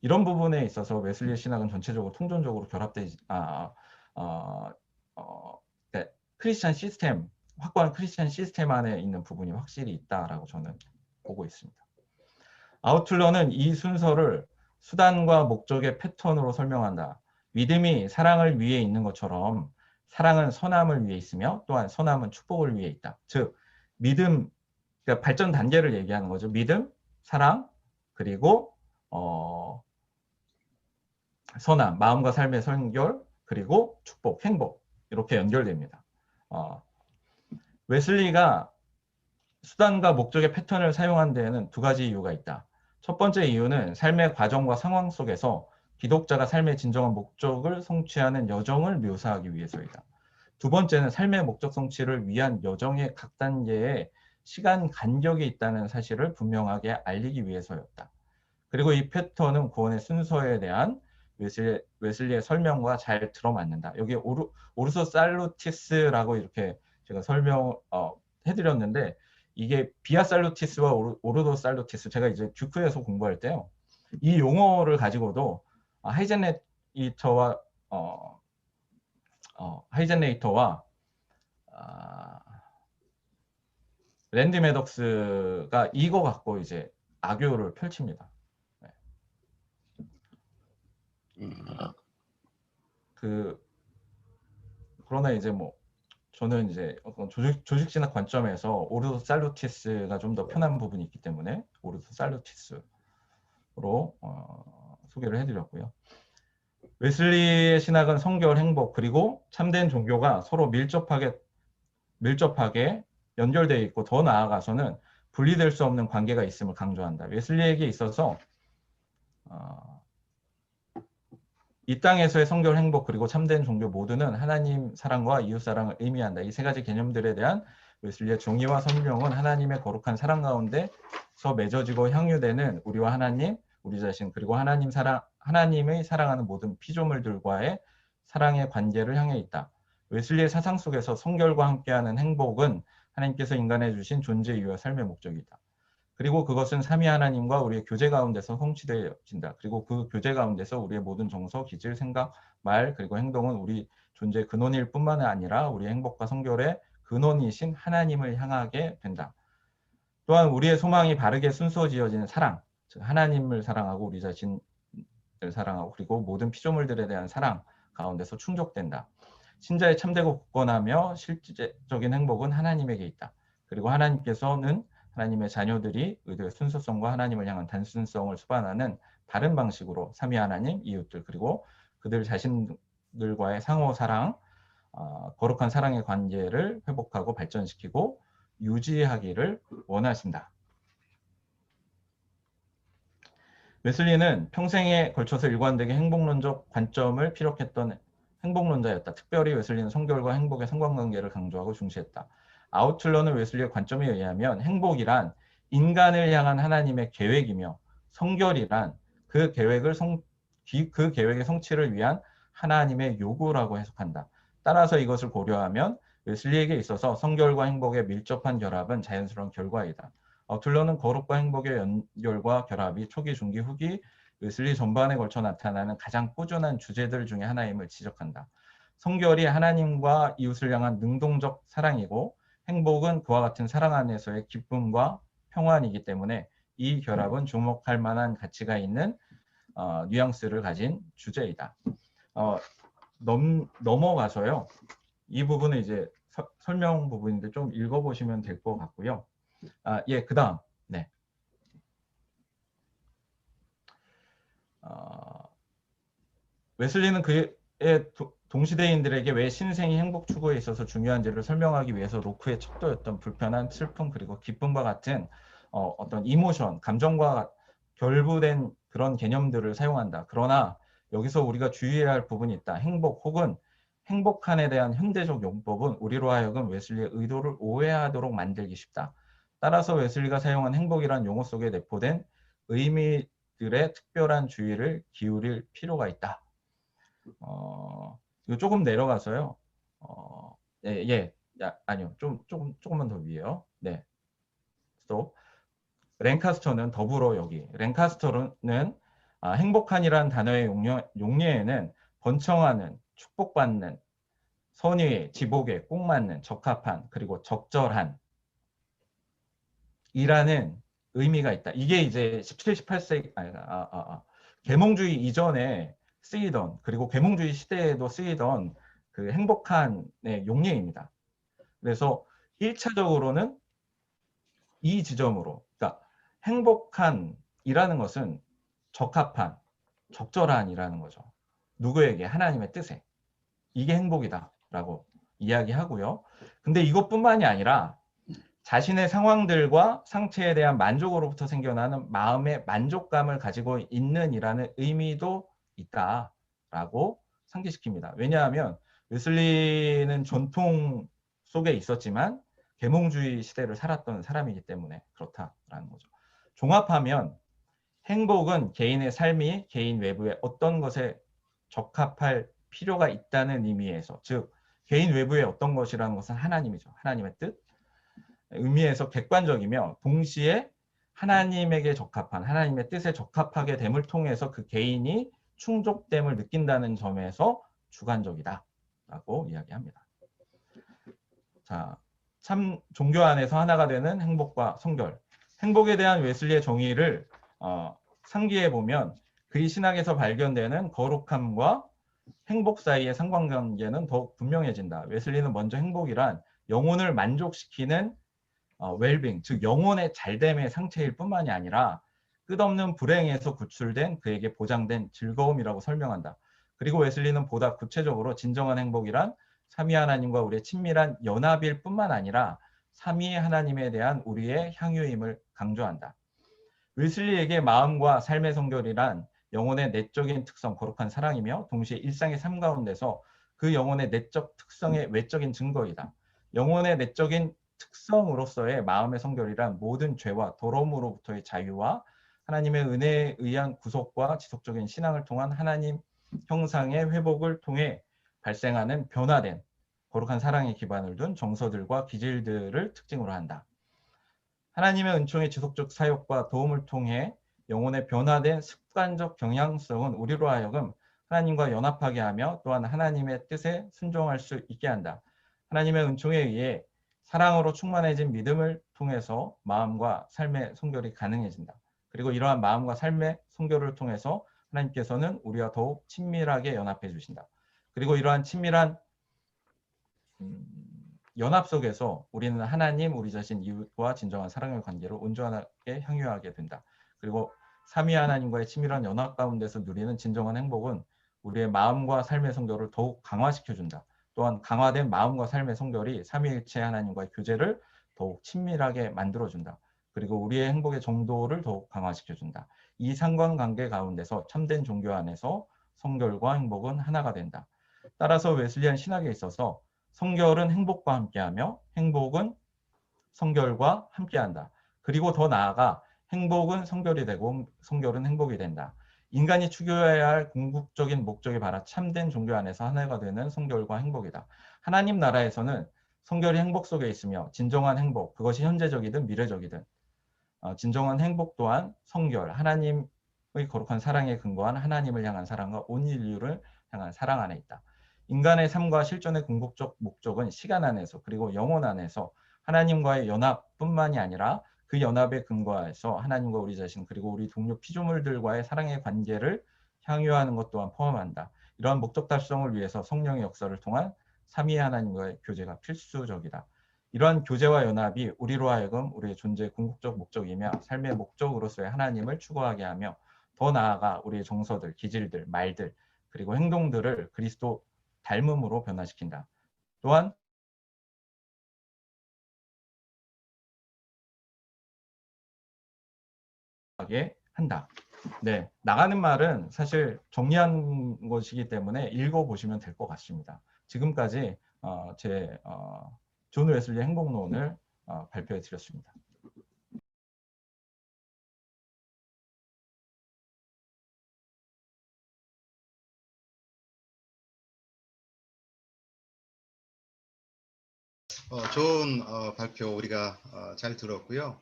이런 부분에 있어서 웨슬리의 신학은 전체적으로 통전적으로 결합되지 그러니까 크리스찬 시스템, 확고한 크리스찬 시스템 안에 있는 부분이 확실히 있다라고 저는 보고 있습니다. 아우틀러는 이 순서를 수단과 목적의 패턴으로 설명한다. 믿음이 사랑을 위해 있는 것처럼 사랑은 선함을 위해 있으며 또한 선함은 축복을 위해 있다. 즉 믿음, 그러니까 발전 단계를 얘기하는 거죠. 믿음, 사랑, 그리고 선함, 마음과 삶의 선결, 그리고 축복, 행복 이렇게 연결됩니다. 웨슬리가 수단과 목적의 패턴을 사용한 데에는 두 가지 이유가 있다. 첫 번째 이유는 삶의 과정과 상황 속에서 기독자가 삶의 진정한 목적을 성취하는 여정을 묘사하기 위해서이다. 두 번째는 삶의 목적 성취를 위한 여정의 각 단계에 시간 간격이 있다는 사실을 분명하게 알리기 위해서였다. 그리고 이 패턴은 구원의 순서에 대한 웨슬리의 설명과 잘 들어맞는다. 여기 오르소 살루티스라고 이렇게 제가 해드렸는데 이게 비아 살루티스와 오르도 살루티스, 제가 이제 듀크에서 공부할 때요, 이 용어를 가지고도 하이젠레이터와 랜디 매덕스가 이거 갖고 이제 악교를 펼칩니다. 그러나 이제 뭐 저는 이제 조직신학 관점에서 오르도 살루티스가 좀 더 편한 부분이 있기 때문에 오르도 살루티스로 소개를 해드렸고요. 웨슬리의 신학은 성결, 행복 그리고 참된 종교가 서로 밀접하게 연결되어 있고 더 나아가서는 분리될 수 없는 관계가 있음을 강조한다. 웨슬리에게 있어서 이 땅에서의 성결, 행복 그리고 참된 종교 모두는 하나님 사랑과 이웃 사랑을 의미한다. 이 세 가지 개념들에 대한 웨슬리의 정의와 설명은 하나님의 거룩한 사랑 가운데서 맺어지고 향유되는 우리와 하나님, 우리 자신 그리고 하나님의 사랑하는 모든 피조물들과의 사랑의 관계를 향해 있다. 웨슬리의 사상 속에서 성결과 함께하는 행복은 하나님께서 인간에 주신 존재 이유와 삶의 목적이다. 그리고 그것은 삼위 하나님과 우리의 교제 가운데서 성취되어진다. 그리고 그 교제 가운데서 우리의 모든 정서, 기질, 생각, 말 그리고 행동은 우리 존재의 근원일 뿐만 아니라 우리의 행복과 성결의 근원이신 하나님을 향하게 된다. 또한 우리의 소망이 바르게 순서지어지는 사랑, 즉 하나님을 사랑하고 우리 자신을 사랑하고 그리고 모든 피조물들에 대한 사랑 가운데서 충족된다. 신자의 참되고 굳건하며 실질적인 행복은 하나님에게 있다. 그리고 하나님께서는 하나님의 자녀들이 의도의 순수성과 하나님을 향한 단순성을 수반하는 다른 방식으로 삼위 하나님, 이웃들 그리고 그들 자신들과의 상호 사랑, 거룩한 사랑의 관계를 회복하고 발전시키고 유지하기를 원하신다. 웨슬리는 평생에 걸쳐서 일관되게 행복론적 관점을 피력했던 행복론자였다. 특별히 웨슬리는 성결과 행복의 상관관계를 강조하고 중시했다. 아우틀러는 웨슬리의 관점에 의하면 행복이란 인간을 향한 하나님의 계획이며 성결이란 그 계획의 성취를 위한 하나님의 요구라고 해석한다. 따라서 이것을 고려하면 웨슬리에게 있어서 성결과 행복의 밀접한 결합은 자연스러운 결과이다. 아우틀러는 거룩과 행복의 연결과 결합이 초기, 중기, 후기 웨슬리 전반에 걸쳐 나타나는 가장 꾸준한 주제들 중에 하나임을 지적한다. 성결이 하나님과 이웃을 향한 능동적 사랑이고 행복은 그와 같은 사랑 안에서의 기쁨과 평안이기 때문에 이 결합은 주목할 만한 가치가 있는 뉘앙스를 가진 주제이다. 넘어가서요. 이 부분은 이제 설명 부분인데 좀 읽어보시면 될 것 같고요. 예, 그 다음. 네. 웨슬리는 그의 동시대인들에게 왜 신생이 행복 추구에 있어서 중요한지를 설명하기 위해서 로크의 척도였던 불편한 슬픔 그리고 기쁨과 같은 어떤 이모션, 감정과 결부된 그런 개념들을 사용한다. 그러나 여기서 우리가 주의해야 할 부분이 있다. 행복 혹은 행복한에 대한 현대적 용법은 우리로 하여금 웨슬리의 의도를 오해하도록 만들기 쉽다. 따라서 웨슬리가 사용한 행복이란 용어 속에 내포된 의미들의 특별한 주의를 기울일 필요가 있다. 이거 조금 내려가서요. 예. 아니요. 조금만 더 위에요. 네. 또 랭카스터는 더불어 여기. 랭카스터는 행복한이란 단어의 용례에는 번청하는, 축복받는, 선의의, 지복에 꼭 맞는, 적합한, 그리고 적절한 이라는 의미가 있다. 이게 이제 17, 18세기 계몽주의 이전에 쓰이던, 그리고 계몽주의 시대에도 쓰이던 그 행복한의 용례입니다. 그래서 1차적으로는 이 지점으로, 그러니까 행복한이라는 것은 적합한, 적절한이라는 거죠. 누구에게? 하나님의 뜻에. 이게 행복이다라고 이야기하고요. 근데 이것뿐만이 아니라 자신의 상황들과 상태에 대한 만족으로부터 생겨나는 마음의 만족감을 가지고 있는이라는 의미도 있다라고 상기시킵니다. 왜냐하면 웨슬리는 전통 속에 있었지만 계몽주의 시대를 살았던 사람이기 때문에 그렇다라는 거죠. 종합하면 행복은 개인의 삶이 개인 외부의 어떤 것에 적합할 필요가 있다는 의미에서, 즉 개인 외부의 어떤 것이라는 것은 하나님이죠. 하나님의 뜻. 의미에서 객관적이며 동시에 하나님에게 적합한, 하나님의 뜻에 적합하게 됨을 통해서 그 개인이 충족됨을 느낀다는 점에서 주관적이다라고 이야기합니다. 자, 참 종교 안에서 하나가 되는 행복과 성결. 행복에 대한 웨슬리의 정의를 상기해 보면 그의 신학에서 발견되는 거룩함과 행복 사이의 상관관계는 더욱 분명해진다. 웨슬리는 먼저 행복이란 영혼을 만족시키는 웰빙, 즉 영혼의 잘됨의 상태일 뿐만이 아니라 끝없는 불행에서 구출된 그에게 보장된 즐거움이라고 설명한다. 그리고 웨슬리는 보다 구체적으로 진정한 행복이란 삼위 하나님과 우리의 친밀한 연합일 뿐만 아니라 삼위 하나님에 대한 우리의 향유임을 강조한다. 웨슬리에게 마음과 삶의 성결이란 영혼의 내적인 특성, 거룩한 사랑이며 동시에 일상의 삶 가운데서 그 영혼의 내적 특성의 외적인 증거이다. 영혼의 내적인 특성으로서의 마음의 성결이란 모든 죄와 더러움으로부터의 자유와 하나님의 은혜에 의한 구속과 지속적인 신앙을 통한 하나님 형상의 회복을 통해 발생하는 변화된 거룩한 사랑의 기반을 둔 정서들과 기질들을 특징으로 한다. 하나님의 은총의 지속적 사역과 도움을 통해 영혼의 변화된 습관적 경향성은 우리로 하여금 하나님과 연합하게 하며 또한 하나님의 뜻에 순종할 수 있게 한다. 하나님의 은총에 의해 사랑으로 충만해진 믿음을 통해서 마음과 삶의 성결이 가능해진다. 그리고 이러한 마음과 삶의 성결을 통해서 하나님께서는 우리와 더욱 친밀하게 연합해 주신다. 그리고 이러한 친밀한 연합 속에서 우리는 하나님, 우리 자신, 이웃과 진정한 사랑의 관계로 온전하게 향유하게 된다. 그리고 삼위 하나님과의 친밀한 연합 가운데서 누리는 진정한 행복은 우리의 마음과 삶의 성결을 더욱 강화시켜준다. 또한 강화된 마음과 삶의 성결이 삼위일체 하나님과의 교제를 더욱 친밀하게 만들어준다. 그리고 우리의 행복의 정도를 더욱 강화시켜준다. 이 상관관계 가운데서 참된 종교 안에서 성결과 행복은 하나가 된다. 따라서 웨슬리안 신학에 있어서 성결은 행복과 함께하며 행복은 성결과 함께한다. 그리고 더 나아가 행복은 성결이 되고 성결은 행복이 된다. 인간이 추구해야 할 궁극적인 목적에 바라 참된 종교 안에서 하나가 되는 성결과 행복이다. 하나님 나라에서는 성결이 행복 속에 있으며 진정한 행복, 그것이 현재적이든 미래적이든 진정한 행복 또한 성결, 하나님의 거룩한 사랑에 근거한 하나님을 향한 사랑과 온 인류를 향한 사랑 안에 있다. 인간의 삶과 실존의 궁극적 목적은 시간 안에서 그리고 영혼 안에서 하나님과의 연합뿐만이 아니라 그 연합에 근거해서 하나님과 우리 자신 그리고 우리 동료 피조물들과의 사랑의 관계를 향유하는 것 또한 포함한다. 이러한 목적 달성을 위해서 성령의 역사를 통한 삼위의 하나님과의 교제가 필수적이다. 이러한 교제와 연합이 우리로 하여금 우리의 존재의 궁극적 목적이며 삶의 목적으로서의 하나님을 추구하게 하며 더 나아가 우리의 정서들, 기질들, 말들 그리고 행동들을 그리스도 닮음으로 변화시킨다. 또한 하게 한다. 네, 나가는 말은 사실 정리한 것이기 때문에 읽어보시면 될 것 같습니다. 지금까지 존 웨슬리 행복론을 발표해 드렸습니다. 좋은 발표 우리가 잘 들었고요.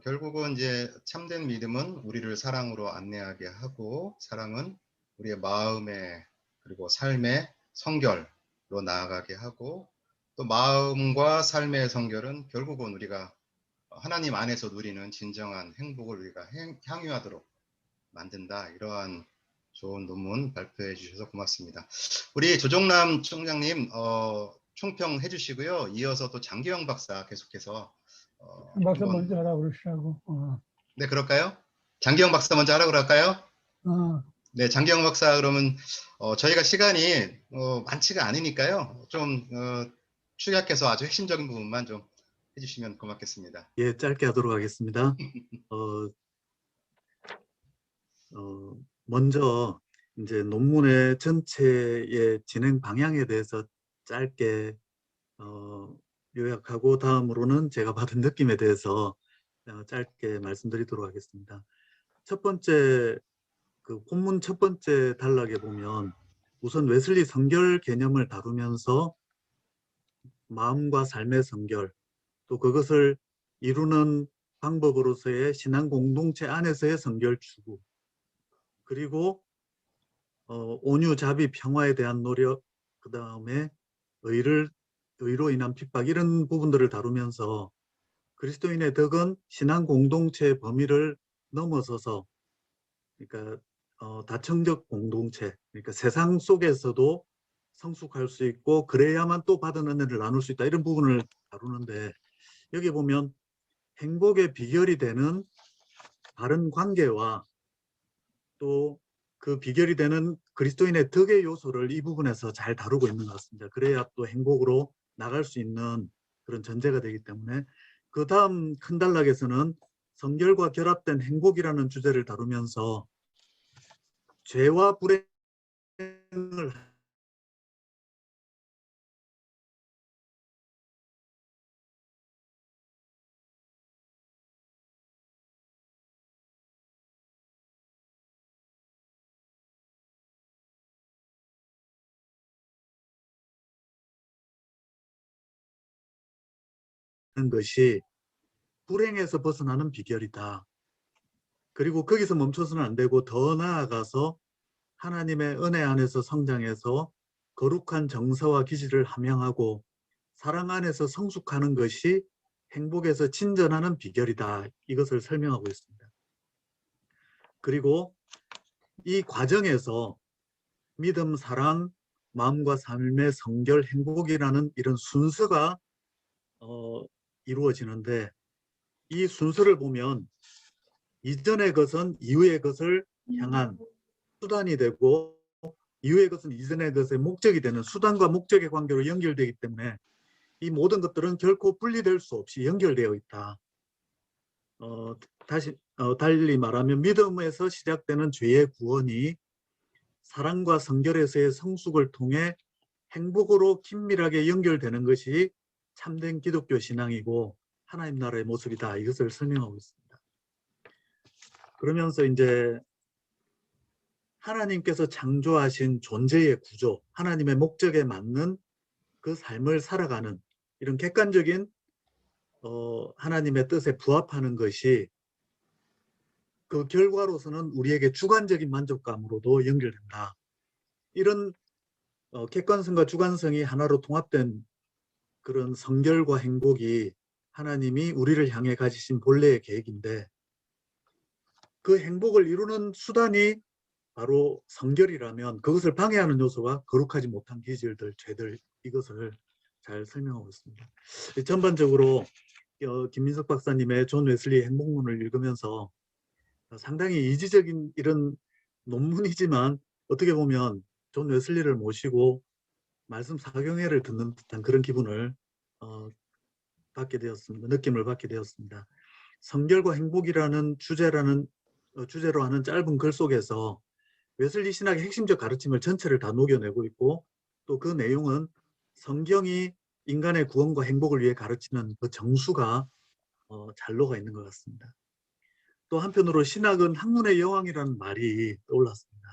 결국은 이제 참된 믿음은 우리를 사랑으로 안내하게 하고, 사랑은 우리의 마음의 그리고 삶의 성결로 나아가게 하고, 또 마음과 삶의 성결은 결국은 우리가 하나님 안에서 누리는 진정한 행복을 우리가 향유하도록 만든다. 이러한 좋은 논문 발표해 주셔서 고맙습니다. 우리 조정남 총장님 총평해 주시고요. 이어서 또 장기영 박사 계속해서 박사 먼저 하라고 그러시라고. 네, 그럴까요? 장기영 박사 먼저 하라고 그럴까요? 네, 장기영 박사 그러면 저희가 시간이 많지가 않으니까요. 좀 축약해서 아주 핵심적인 부분만 좀 해주시면 고맙겠습니다. 예, 짧게 하도록 하겠습니다. 먼저 이제 논문의 전체의 진행 방향에 대해서 짧게 요약하고, 다음으로는 제가 받은 느낌에 대해서 짧게 말씀드리도록 하겠습니다. 첫 번째, 그 본문 첫 번째 단락에 보면 우선 웨슬리 성결 개념을 다루면서 마음과 삶의 성결, 또 그것을 이루는 방법으로서의 신앙 공동체 안에서의 성결 추구, 그리고 온유, 자비, 평화에 대한 노력, 그 다음에 의로 인한 핍박, 이런 부분들을 다루면서 그리스도인의 덕은 신앙 공동체의 범위를 넘어서서, 그러니까 다층적 공동체, 그러니까 세상 속에서도 성숙할 수 있고 그래야만 또 받은 은혜를 나눌 수 있다, 이런 부분을 다루는데, 여기 보면 행복의 비결이 되는 바른 관계와 또 그 비결이 되는 그리스도인의 덕의 요소를 이 부분에서 잘 다루고 있는 것 같습니다. 그래야 또 행복으로 나갈 수 있는 그런 전제가 되기 때문에, 그 다음 큰 단락에서는 성결과 결합된 행복이라는 주제를 다루면서 죄와 불행을 하는 것이 불행에서 벗어나는 비결이다. 그리고 거기서 멈춰서는 안 되고 더 나아가서 하나님의 은혜 안에서 성장해서 거룩한 정서와 기질을 함양하고 사랑 안에서 성숙하는 것이 행복에서 진전하는 비결이다. 이것을 설명하고 있습니다. 그리고 이 과정에서 믿음, 사랑, 마음과 삶의 성결, 행복이라는 이런 순서가 이루어지는데, 이 순서를 보면 이전의 것은 이후의 것을 향한 수단이 되고, 이후의 것은 이전의 것의 목적이 되는 수단과 목적의 관계로 연결되기 때문에 이 모든 것들은 결코 분리될 수 없이 연결되어 있다. 달리 말하면 믿음에서 시작되는 죄의 구원이 사랑과 성결에서의 성숙을 통해 행복으로 긴밀하게 연결되는 것이 참된 기독교 신앙이고 하나님 나라의 모습이다. 이것을 설명하고 있습니다. 그러면서 이제 하나님께서 창조하신 존재의 구조, 하나님의 목적에 맞는 그 삶을 살아가는 이런 객관적인 하나님의 뜻에 부합하는 것이 그 결과로서는 우리에게 주관적인 만족감으로도 연결된다. 이런 객관성과 주관성이 하나로 통합된 그런 성결과 행복이 하나님이 우리를 향해 가지신 본래의 계획인데, 그 행복을 이루는 수단이 바로 성결이라면 그것을 방해하는 요소가 거룩하지 못한 기질들, 죄들, 이것을 잘 설명하고 있습니다. 전반적으로 김민석 박사님의 존 웨슬리 행복론을 읽으면서 상당히 이지적인 이런 논문이지만 어떻게 보면 존 웨슬리를 모시고 말씀 사경회를 듣는 듯한 그런 기분을 받게 되었습니다. 느낌을 받게 되었습니다. 성결과 행복이라는 주제로 하는 짧은 글 속에서 웨슬리 신학의 핵심적 가르침을 전체를 다 녹여내고 있고, 또 그 내용은 성경이 인간의 구원과 행복을 위해 가르치는 그 정수가 잘 녹아 있는 것 같습니다. 또 한편으로 신학은 학문의 여왕이라는 말이 떠올랐습니다.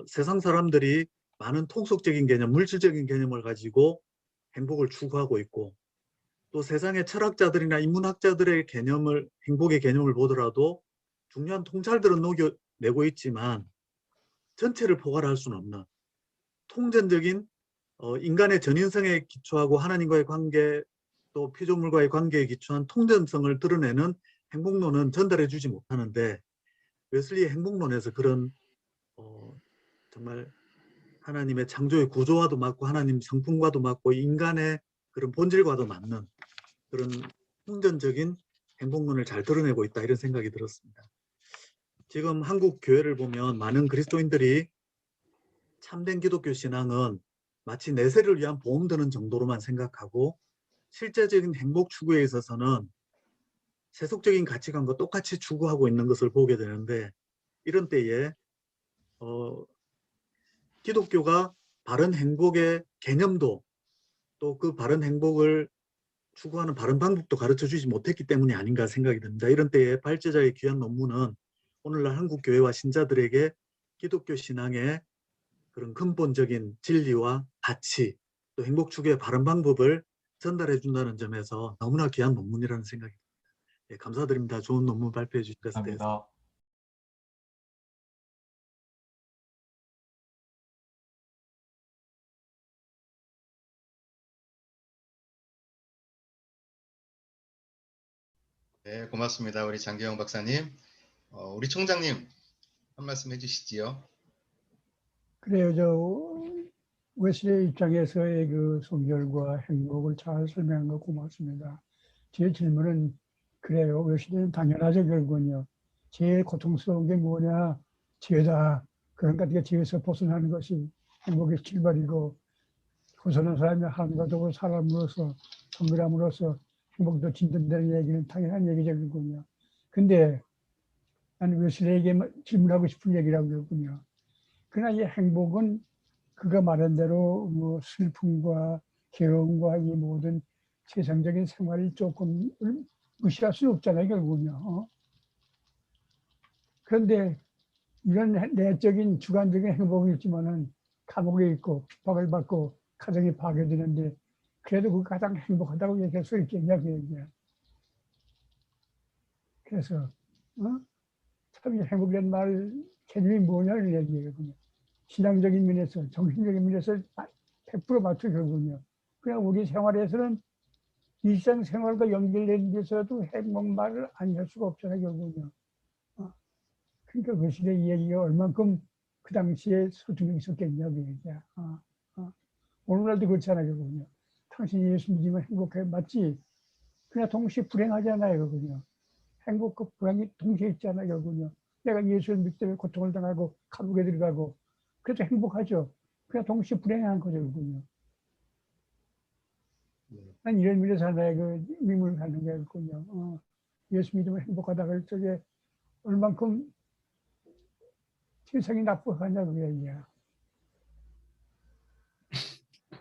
세상 사람들이 많은 통속적인 개념, 물질적인 개념을 가지고 행복을 추구하고 있고, 또 세상의 철학자들이나 인문학자들의 개념을, 행복의 개념을 보더라도 중요한 통찰들은 녹여내고 있지만 전체를 포괄할 수는 없는 통전적인 인간의 전인성에 기초하고 하나님과의 관계, 또 피조물과의 관계에 기초한 통전성을 드러내는 행복론은 전달해 주지 못하는데, 웨슬리의 행복론에서 그런 정말 하나님의 창조의 구조와도 맞고 하나님 성품과도 맞고 인간의 그런 본질과도 맞는 그런 통전적인 행복론을 잘 드러내고 있다, 이런 생각이 들었습니다. 지금 한국 교회를 보면 많은 그리스도인들이 참된 기독교 신앙은 마치 내세를 위한 보험 드는 정도로만 생각하고, 실제적인 행복 추구에 있어서는 세속적인 가치관과 똑같이 추구하고 있는 것을 보게 되는데, 이런 때에 기독교가 바른 행복의 개념도, 또 그 바른 행복을 추구하는 바른 방법도 가르쳐 주지 못했기 때문이 아닌가 생각이 듭니다. 이런 때에 발제자의 귀한 논문은 오늘날 한국 교회와 신자들에게 기독교 신앙의 그런 근본적인 진리와 가치, 또 행복 추구의 바른 방법을 전달해 준다는 점에서 너무나 귀한 논문이라는 생각이 듭니다. 네, 감사드립니다. 좋은 논문 발표해 주신 것에 대해서. 감사합니다. 네, 고맙습니다. 우리 장기영 박사님. 우리 총장님 한 말씀 해주시지요. 그래요. 웨슬리 입장에서의 그 성결과 행복을 잘 설명한 거 고맙습니다. 제 질문은 그래요. 웨슬리는 당연하죠, 결국은요. 제일 고통스러운 게 뭐냐? 죄다. 그러니까 네가 죄에서 벗어나는 것이 행복의 출발이고, 벗어난 사람이 하나님과 더불어 사람으로서, 성결함으로써 행복도 진전되는 얘기는 당연한 얘기죠, 결국은요. 근데 나는 웨슬리에게 질문하고 싶은 얘기라고 그러군요. 그러나 이 행복은 그가 말한 대로 뭐 슬픔과 괴로움과 이 모든 세상적인 생활을 조금 무시할 수는 없잖아요, 결국은요. 그런데 이런 내적인 주관적인 행복이 있지만은 감옥에 있고 핍박을 받고 가정이 파괴되는데, 그래도 그가 가장 행복하다고 얘기할 수 있겠냐, 그 얘기야. 그래서 참 행복이라는 말 개념이 뭐냐는 얘기거든요. 신앙적인 면에서, 정신적인 면에서 100% 맞춰 결국은요. 그냥 우리 생활에서는 일상생활과 연결된 데서도 행복 말을 안 할 수가 없잖아요, 결국은요. 그러니까 그 시대 이 얘기가 얼만큼 그 당시에 소중히 있었겠냐, 그 얘기야. 오늘날도 그렇잖아요, 결국은요. 당신이 예수 믿으면 행복해, 맞지? 그냥 동시에 불행하잖아요, 결국은요. 행복과 불행이 동시에 있잖아요, 결국은요. 내가 예수를 믿기 때문에 고통을 당하고 감옥에 들어가고, 그래도 행복하죠. 그냥 동시에 불행한 거죠, 결국은요. 난 이런 면에서 하나의 그 의문을 갖는 게 있군요. 예수 믿으면 행복하다 그럴 적에 얼만큼 세상이 나쁘하냐, 그 얘기야.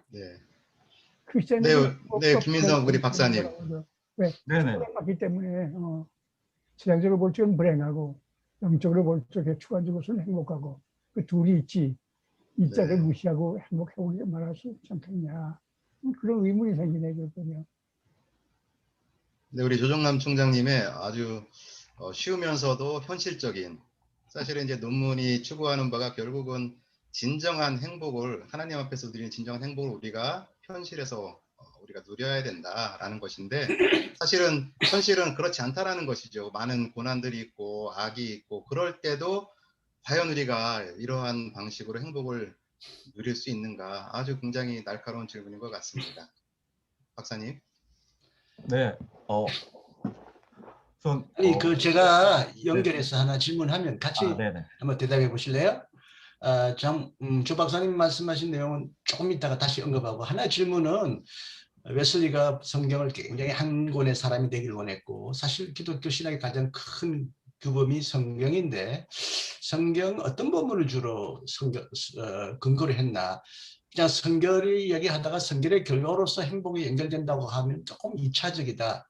네, 크리스천은 네, 김민석 우리 박사님. 왜? 네네. 축복받기 때문에 세상적으로 볼 적은 불행하고 영적으로 볼 적에 주관적으로는 행복하고, 그 둘이 있지. 이 짝을 네. 무시하고 행복하게 말할 수 있지 않겠냐. 그런 의문이 생기네, 그렇군요. 네, 우리 조정남 총장님의 아주 쉬우면서도 현실적인, 사실은 이제 논문이 추구하는 바가 결국은 진정한 행복을, 하나님 앞에서 누리는 진정한 행복을 우리가 현실에서 우리가 누려야 된다라는 것인데, 사실은 현실은 그렇지 않다라는 것이죠. 많은 고난들이 있고 악이 있고, 그럴 때도 과연 우리가 이러한 방식으로 행복을 누릴 수 있는가? 아주 굉장히 날카로운 질문인 것 같습니다. 박사님. 네, 우선 아니 그 제가 네. 연결해서 하나 질문하면 같이 네네. 한번 대답해 보실래요? 조 박사님 말씀하신 내용은 조금 이따가 다시 언급하고 하나 질문은 웨슬리가 성경을 굉장히 한 권의 사람이 되길 원했고 사실 기독교 신학의 가장 큰 규범이 성경인데 성경 어떤 본문을 주로 근거로 했나 그냥 성결이 얘기하다가 성결의 결과로서 행복이 연결된다고 하면 조금 2차적이다.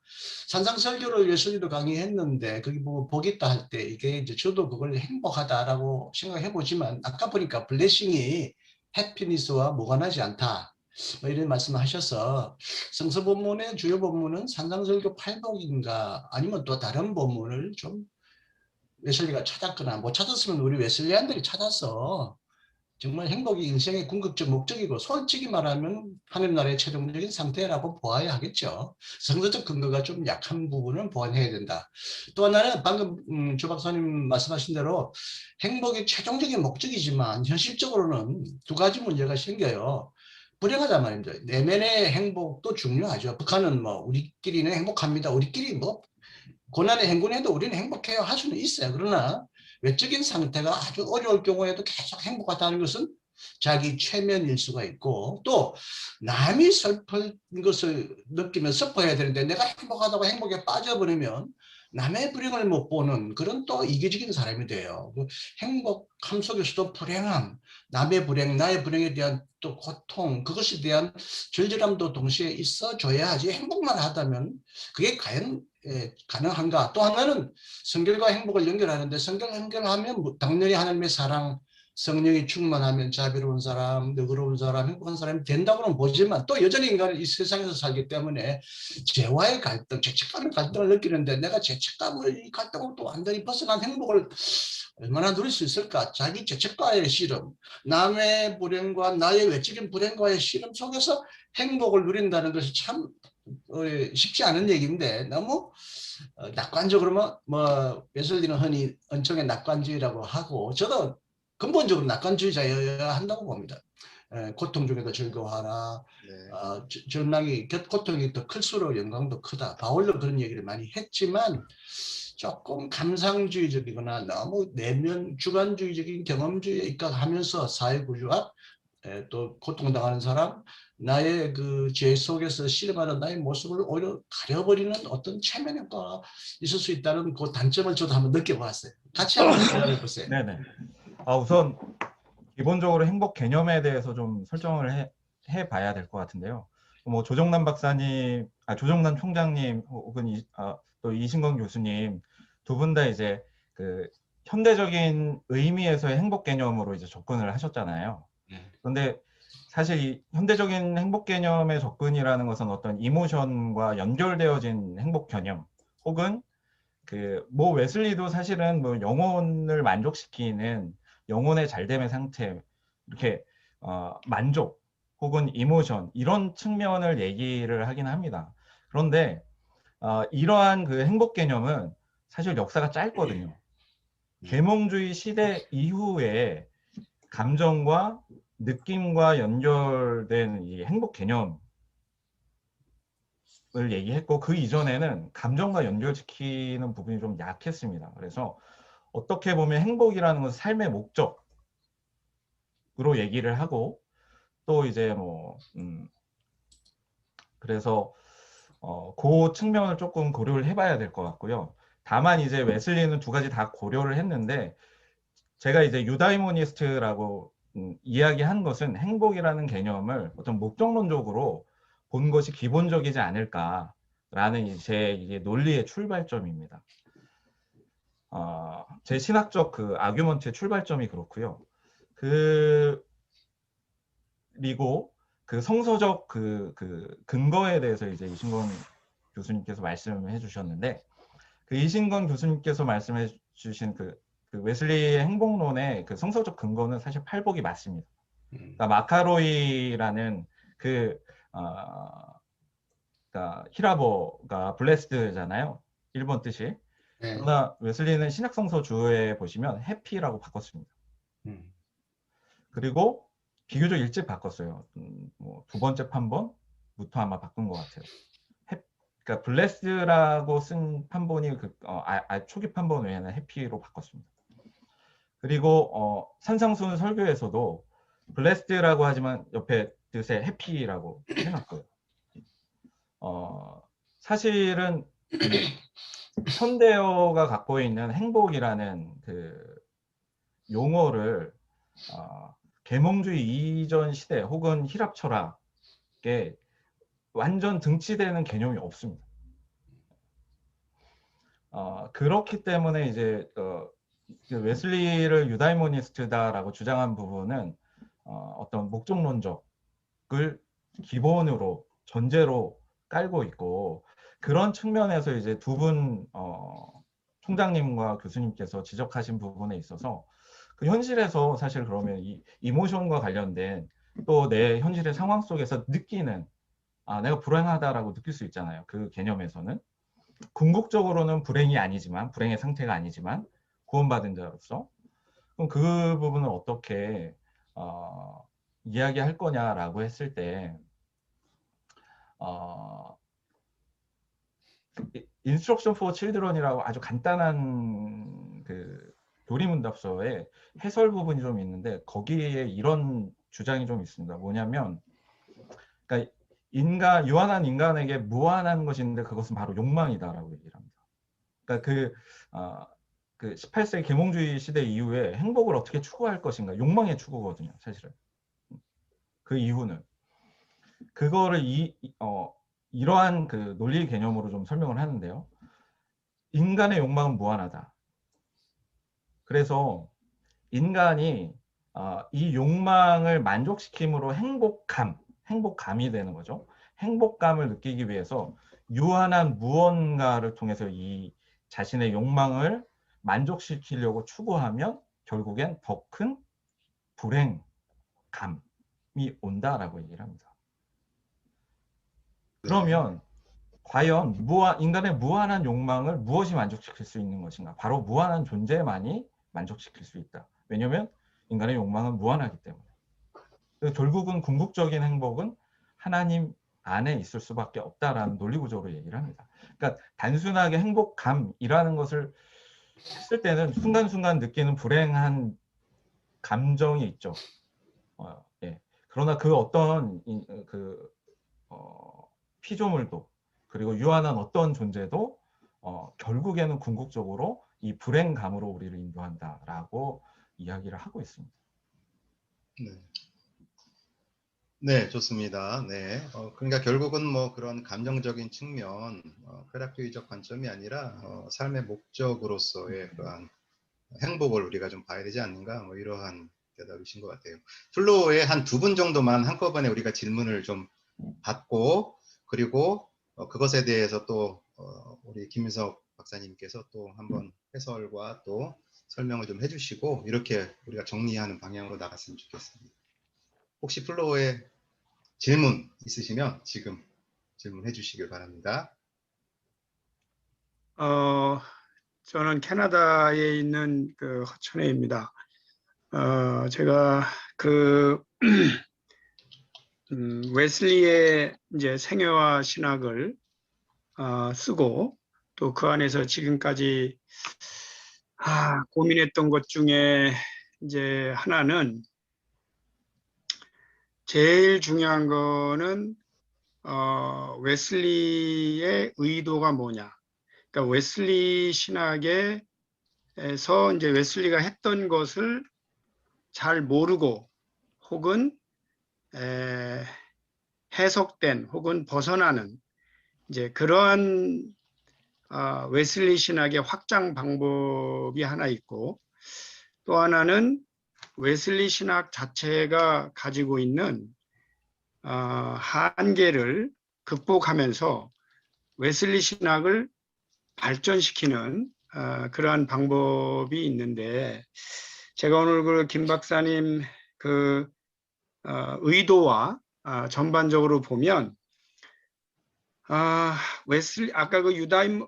산상설교를 웨슬리도 강의했는데 거기 뭐 보겠다 할 때 이게 이제 저도 그걸 행복하다라고 생각해 보지만 아까 보니까 블레싱이 해피니스와 무관하지 않다. 뭐 이런 말씀을 하셔서 성서 본문의 주요 본문은 산상설교 8복인가 아니면 또 다른 본문을 좀 웨슬리가 찾았거나 못 찾았으면 우리 웨슬리안들이 찾아서 정말 행복이 인생의 궁극적 목적이고 솔직히 말하면 하늘나라의 최종적인 상태라고 보아야 하겠죠. 성서적 근거가 좀 약한 부분은 보완해야 된다. 또 하나는 방금 조 박사님 말씀하신 대로 행복이 최종적인 목적이지만 현실적으로는 두 가지 문제가 생겨요. 불행하단 말입니다. 내면의 행복도 중요하죠. 북한은 뭐 우리끼리는 행복합니다. 우리끼리 뭐 고난의 행군해도 우리는 행복해요 할 수는 있어요. 그러나 외적인 상태가 아주 어려울 경우에도 계속 행복하다는 것은 자기 최면일 수가 있고 또 남이 슬픈 것을 느끼면 슬퍼해야 되는데 내가 행복하다고 행복에 빠져버리면 남의 불행을 못 보는 그런 또 이기적인 사람이 돼요. 행복함 속에서도 불행함, 남의 불행, 나의 불행에 대한 또 고통, 그것에 대한 절절함도 동시에 있어줘야 하지 행복만 하다면 그게 과연 가능한가? 또 하나는 성결과 행복을 연결하는데 성결 연결하면 당연히 하나님의 사랑, 성령이 충만하면 자비로운 사람, 너그러운 사람, 행복한 사람이 된다고는 보지만 또 여전히 인간은 이 세상에서 살기 때문에 죄와의 갈등, 죄책감의 갈등을 느끼는데 내가 죄책감을 이 갈등을 또 완전히 벗어난 행복을 얼마나 누릴 수 있을까? 자기 죄책과의 씨름, 남의 불행과 나의 외적인 불행과의 씨름 속에서 행복을 누린다는 것이 참 쉽지 않은 얘기인데 너무 낙관적으로 뭐 웨슬리는 흔히 은총의 낙관주의라고 하고 저도 근본적으로 낙관주의자여야 한다고 봅니다. 고통 중에도 즐거워하라. 네. 절망이 고통이 더 클수록 영광도 크다. 바울도 그런 얘기를 많이 했지만 조금 감상주의적이거나 너무 내면 주관주의적인 경험주의에 입각하면서 사회구조와 또 고통당하는 사람, 나의 그 죄 속에서 씨름하는 나의 모습을 오히려 가려버리는 어떤 체면 효과가 있을 수 있다는 그 단점을 저도 한번 느껴봤어요. 같이 한번 대답해 보세요. 네네. 우선 기본적으로 행복 개념에 대해서 좀 설정을 해봐야 될 것 같은데요. 뭐 조정남 박사님, 조정남 총장님 혹은 또 이신건 교수님 두 분 다 이제 그 현대적인 의미에서의 행복 개념으로 이제 접근을 하셨잖아요. 그런데 사실 이 현대적인 행복 개념의 접근이라는 것은 어떤 이모션과 연결되어진 행복 개념 혹은 뭐 웨슬리도 사실은 뭐 영혼을 만족시키는 영혼의 잘됨의 상태 이렇게 만족 혹은 이모션 이런 측면을 얘기를 하긴 합니다. 그런데 이러한 그 행복 개념은 사실 역사가 짧거든요. 계몽주의 시대 이후에 감정과 느낌과 연결된 이 행복 개념을 얘기했고 그 이전에는 감정과 연결시키는 부분이 좀 약했습니다. 그래서 어떻게 보면 행복이라는 것은 삶의 목적으로 얘기를 하고 또 이제 뭐 그래서 그 측면을 조금 고려를 해봐야 될 것 같고요. 다만 이제 웨슬리는 두 가지 다 고려를 했는데 제가 이제 유다이모니스트라고 이야기한 것은 행복이라는 개념을 어떤 목적론적으로 본 것이 기본적이지 않을까라는 제 이게 논리의 출발점입니다. 제 신학적 그 아규먼트의 출발점이 그렇고요. 그리고 그 성서적 그 근거에 대해서 이제 이신건 교수님께서 말씀해 주셨는데 그 이신건 교수님께서 말씀해 주신 그 웨슬리의 행복론의 그 성서적 근거는 사실 팔복이 맞습니다. 그러니까 마카로이라는 그러니까 히라보가 블레스드잖아요. 일본 뜻이. 네. 그러나 웨슬리는 신약성서 주에 보시면 해피라고 바꿨습니다. 음. 그리고 비교적 일찍 바꿨어요. 뭐 두 번째 판본부터 아마 바꾼 것 같아요. 그러니까 블레스라고 쓴 판본이 초기 판본 외에는 해피로 바꿨습니다. 그리고 산상수훈 설교에서도 블레스드라고 하지만 옆에 뜻에 해피라고 해놨고요. 사실은 현대어가 갖고 있는 행복이라는 그 용어를 계몽주의 이전 시대 혹은 히랍 철학에 완전 등치되는 개념이 없습니다. 그렇기 때문에 이제 웨슬리를 유다이모니스트다라고 주장한 부분은 어떤 목적론적을 기본으로 전제로 깔고 있고, 그런 측면에서 이제 두 분 총장님과 교수님께서 지적하신 부분에 있어서 그 현실에서 사실 그러면 이 이모션과 관련된 또 내 현실의 상황 속에서 느끼는 내가 불행하다라고 느낄 수 있잖아요. 그 개념에서는 궁극적으로는 불행이 아니지만, 불행의 상태가 아니지만 구원받은 자로서, 그럼 그 부분을 어떻게 이야기할 거냐라고 했을 때 Instruction for Children이라고 아주 간단한 그 교리문답서에 해설 부분이 좀 있는데, 거기에 이런 주장이 좀 있습니다. 뭐냐면, 그러니까 유한한 인간에게 무한한 것인데 그것은 바로 욕망이다라고 얘기를 합니다. 그러니까 그 18세기 계몽주의 시대 이후에 행복을 어떻게 추구할 것인가, 욕망의 추구거든요, 사실은. 그 이유는 그거를 이러한 그 논리 개념으로 좀 설명을 하는데요. 인간의 욕망은 무한하다. 그래서 인간이 이 욕망을 만족시킴으로 행복감이 되는 거죠. 행복감을 느끼기 위해서 유한한 무언가를 통해서 이 자신의 욕망을 만족시키려고 추구하면 결국엔 더 큰 불행감이 온다라고 얘기를 합니다. 그러면 과연 인간의 무한한 욕망을 무엇이 만족시킬 수 있는 것인가? 바로 무한한 존재만이 만족시킬 수 있다. 왜냐하면 인간의 욕망은 무한하기 때문에. 결국은 궁극적인 행복은 하나님 안에 있을 수밖에 없다라는 논리구조로 얘기를 합니다. 그러니까 단순하게 행복감이라는 것을 했을 때는 순간순간 느끼는 불행한 감정이 있죠. 예. 그러나 그 어떤 피조물도, 그리고 유한한 어떤 존재도 결국에는 궁극적으로 이 불행감으로 우리를 인도한다라고 이야기를 하고 있습니다. 네. 네, 좋습니다. 네. 그러니까 결국은 뭐 그런 감정적인 측면, 쾌락주의적 관점이 아니라 삶의 목적으로서의 그러한 행복을 우리가 좀 봐야 되지 않는가, 뭐 이러한 대답이신 것 같아요. 플로어에 한 두 분 정도만 한꺼번에 우리가 질문을 좀 받고, 그리고 그것에 대해서 또 우리 김민석 박사님께서 또 한번 해설과 또 설명을 좀 해주시고, 이렇게 우리가 정리하는 방향으로 나갔으면 좋겠습니다. 혹시 플로어에 질문 있으시면 지금 질문해 주시길 바랍니다. 저는 캐나다에 있는 그 허천혜입니다. 제가 그 웨슬리의 이제 생애와 신학을 쓰고, 또 그 안에서 지금까지 고민했던 것 중에 이제 하나는, 제일 중요한 거는 웨슬리의 의도가 뭐냐. 그러니까 웨슬리 신학에서 이제 웨슬리가 했던 것을 잘 모르고, 혹은 해석된, 혹은 벗어나는 이제 그러한 웨슬리 신학의 확장 방법이 하나 있고, 또 하나는 웨슬리 신학 자체가 가지고 있는 한계를 극복하면서 웨슬리 신학을 발전시키는 그러한 방법이 있는데, 제가 오늘 그 김 박사님 그 의도와 전반적으로 보면, 웨슬리, 아까 그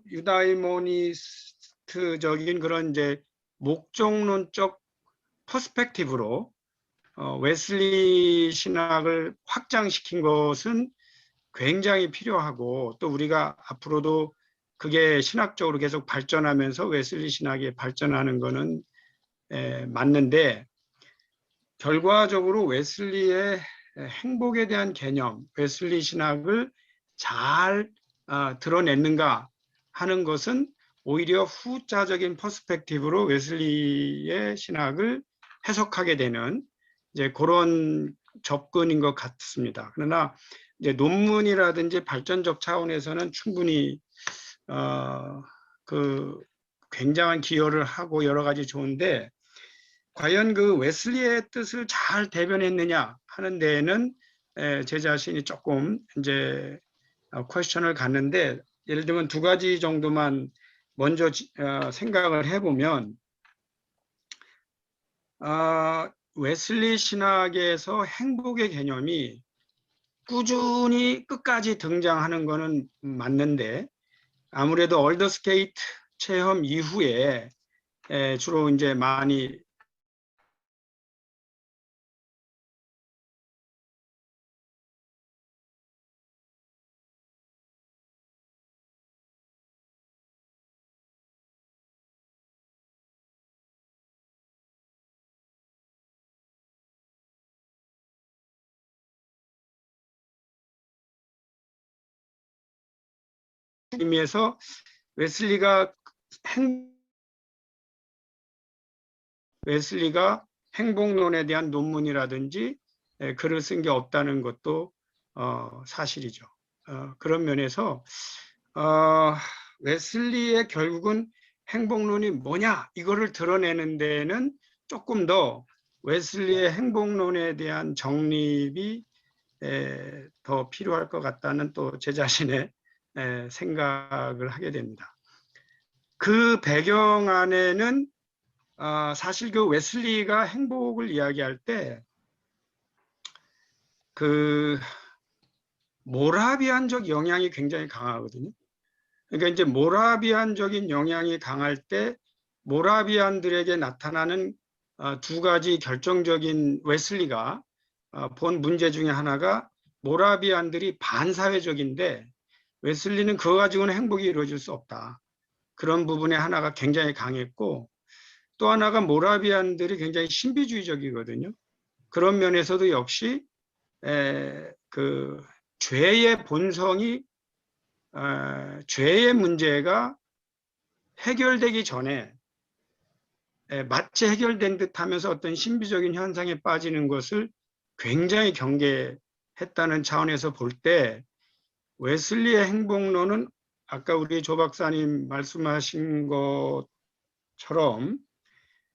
유다이모니스트 콘텐트적인 그런 이제 목적론적 퍼스펙티브로 웨슬리 신학을 확장시킨 것은 굉장히 필요하고, 또 우리가 앞으로도 그게 신학적으로 계속 발전하면서 웨슬리 신학이 발전하는 거는 맞는데, 결과적으로 웨슬리의 행복에 대한 개념, 웨슬리 신학을 잘 드러냈는가 하는 것은 오히려 후자적인 퍼스펙티브로 웨슬리의 신학을 해석하게 되는 이제 그런 접근인 것 같습니다. 그러나 이제 논문이라든지 발전적 차원에서는 충분히 그 굉장한 기여를 하고 여러 가지 좋은데, 과연 그 웨슬리의 뜻을 잘 대변했느냐 하는 데에는 제 자신이 조금 이제 퀘스천을 갖는데, 예를 들면 두 가지 정도만 먼저 생각을 해보면, 웨슬리 신학에서 행복의 개념이 꾸준히 끝까지 등장하는 것은 맞는데, 아무래도 얼더스케이트 체험 이후에 주로 이제 많이 의미에서 웨슬리가 행복론에 대한 논문이라든지 글을 쓴 게 없다는 것도 사실이죠. 그런 면에서 웨슬리의 결국은 행복론이 뭐냐 이거를 드러내는 데는 조금 더 웨슬리의 행복론에 대한 정립이 더 필요할 것 같다는 또 제 자신의 생각을 하게 됩니다. 그 배경 안에는 사실 그 웨슬리가 행복을 이야기할 때 그 모라비안적 영향이 굉장히 강하거든요. 그러니까 이제 모라비안적인 영향이 강할 때 모라비안들에게 나타나는 두 가지 결정적인 웨슬리가 본 문제 중에 하나가, 모라비안들이 반사회적인데 웨슬리는 그거 가지고는 행복이 이루어질 수 없다. 그런 부분에 하나가 굉장히 강했고, 또 하나가 모라비안들이 굉장히 신비주의적이거든요. 그런 면에서도 역시 그 죄의 본성이 죄의 문제가 해결되기 전에 마치 해결된 듯 하면서 어떤 신비적인 현상에 빠지는 것을 굉장히 경계했다는 차원에서 볼 때, 웨슬리의 행복론은 아까 우리 조 박사님 말씀하신 것처럼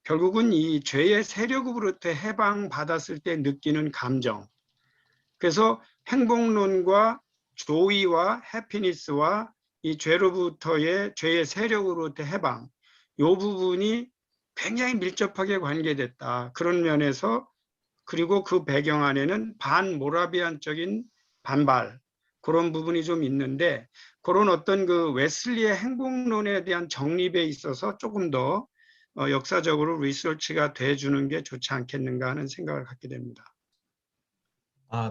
결국은 이 죄의 세력으로부터 해방받았을 때 느끼는 감정, 그래서 행복론과 조이와 해피니스와 이 죄로부터의 죄의 세력으로부터 해방, 이 부분이 굉장히 밀접하게 관계됐다. 그런 면에서, 그리고 그 배경 안에는 반모라비안적인 반발, 그런 부분이 좀 있는데, 그런 어떤 그 웨슬리의 행복론에 대한 정립에 있어서 조금 더 역사적으로 리서치가 돼주는 게 좋지 않겠는가 하는 생각을 갖게 됩니다.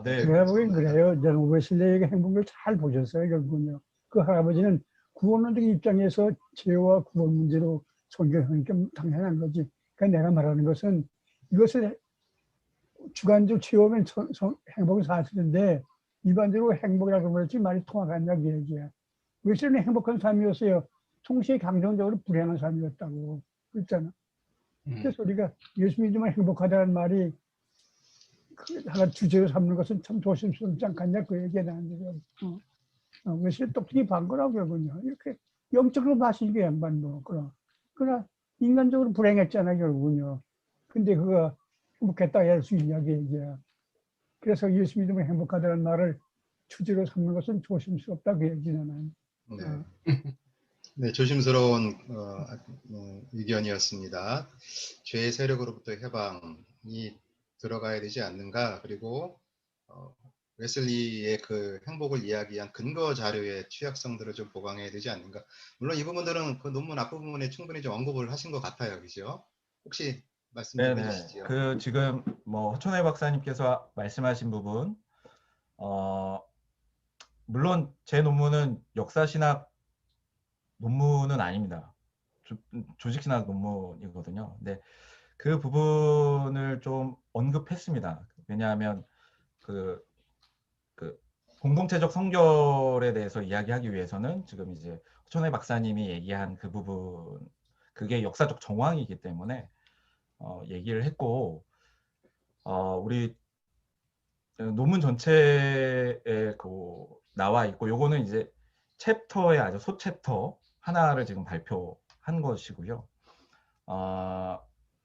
네. 제가 보기엔 그래요. 저는 웨슬리의 행복을 잘 보셨어요, 결국은요. 그 할아버지는 구원론적 입장에서 죄와 구원 문제로 성경하는 게 당연한 거지. 그러니까 내가 말하는 것은 이것을 주관적으로 취하면 행복을 사실인데, 일반적으로 행복이라고 그랬지 말이 통하겠냐고 얘기야. 웨슬리는 행복한 삶이었어요. 동시에 감정적으로 불행한 삶이었다고 그랬잖아. 그래서 우리가 예수 믿으면 행복하다는 말이 하나 주제로 삼는 것은 참 조심스럽지 않겠냐, 그 얘기에 대한 거죠. 웨슬리 똑똑히 반 거라고요. 이렇게 영적으로 마신 게 양반도. 그러나 인간적으로 불행했잖아요, 결국은요. 근데 그거 행복했다 할 수 있냐, 그 얘기야. 그래서 예수 믿으면 행복하다는 말을 주제로 삼는 것은 조심스럽다, 그 얘기잖아요. 네, 조심스러운 의견이었습니다. 죄의 세력으로부터 해방이 들어가야 되지 않는가, 그리고 웨슬리의 그 행복을 이야기한 근거 자료의 취약성들을 좀 보강해야 되지 않는가. 물론 이 부분들은 그 논문 앞부분에 충분히 좀 언급을 하신 것 같아요. 그죠? 혹시 말씀 좀 네네. 해주시죠. 그 지금 뭐 허천혜 박사님께서 말씀하신 부분, 물론 제 논문은 역사신학 논문은 아닙니다. 조직신학 논문이거든요. 근데 그 부분을 좀 언급했습니다. 왜냐하면 그 공동체적 성결에 대해서 이야기하기 위해서는 지금 이제 허천혜 박사님이 얘기한 그 부분, 그게 역사적 정황이기 때문에 얘기를 했고, 우리 논문 전체에 나와 있고, 요거는 이제 챕터의 아주 소챕터 하나를 지금 발표한 것이고요.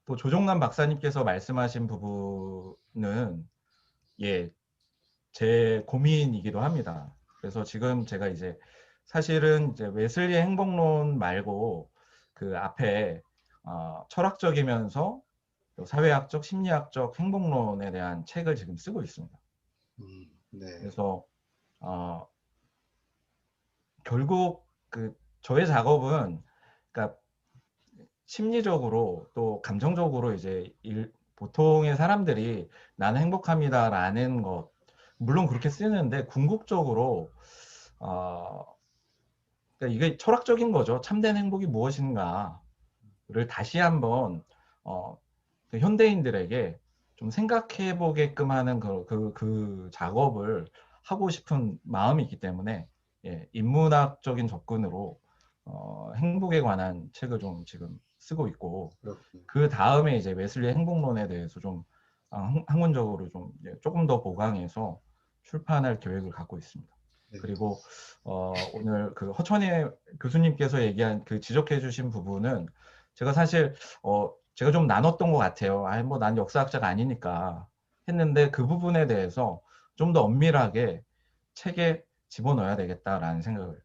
또 조종남 박사님께서 말씀하신 부분은 예, 제 고민이기도 합니다. 그래서 지금 제가 이제 사실은 이제 웨슬리의 행복론 말고 그 앞에 철학적이면서 또 사회학적, 심리학적 행복론에 대한 책을 지금 쓰고 있습니다. 네. 그래서 결국 그 저의 작업은 그러니까 심리적으로 또 감정적으로 이제 보통의 사람들이 나는 행복합니다라는 것, 물론 그렇게 쓰는데 궁극적으로 그러니까 이게 철학적인 거죠. 참된 행복이 무엇인가를 다시 한번 그 현대인들에게 좀 생각해 보게끔 하는 그 작업을 하고 싶은 마음이 있기 때문에 예, 인문학적인 접근으로 행복에 관한 책을 좀 지금 쓰고 있고, 그렇군요. 그 다음에 이제 웨슬리의 행복론에 대해서 좀 학문적으로 좀 조금 더 보강해서 출판할 계획을 갖고 있습니다. 네. 그리고 오늘 그 허천혜 교수님께서 얘기한 그 지적해 주신 부분은 제가 사실 제가 좀 나눴던 것 같아요. 뭐 난 역사학자가 아니니까 했는데 그 부분에 대해서 좀 더 엄밀하게 책에 집어넣어야 되겠다라는 생각을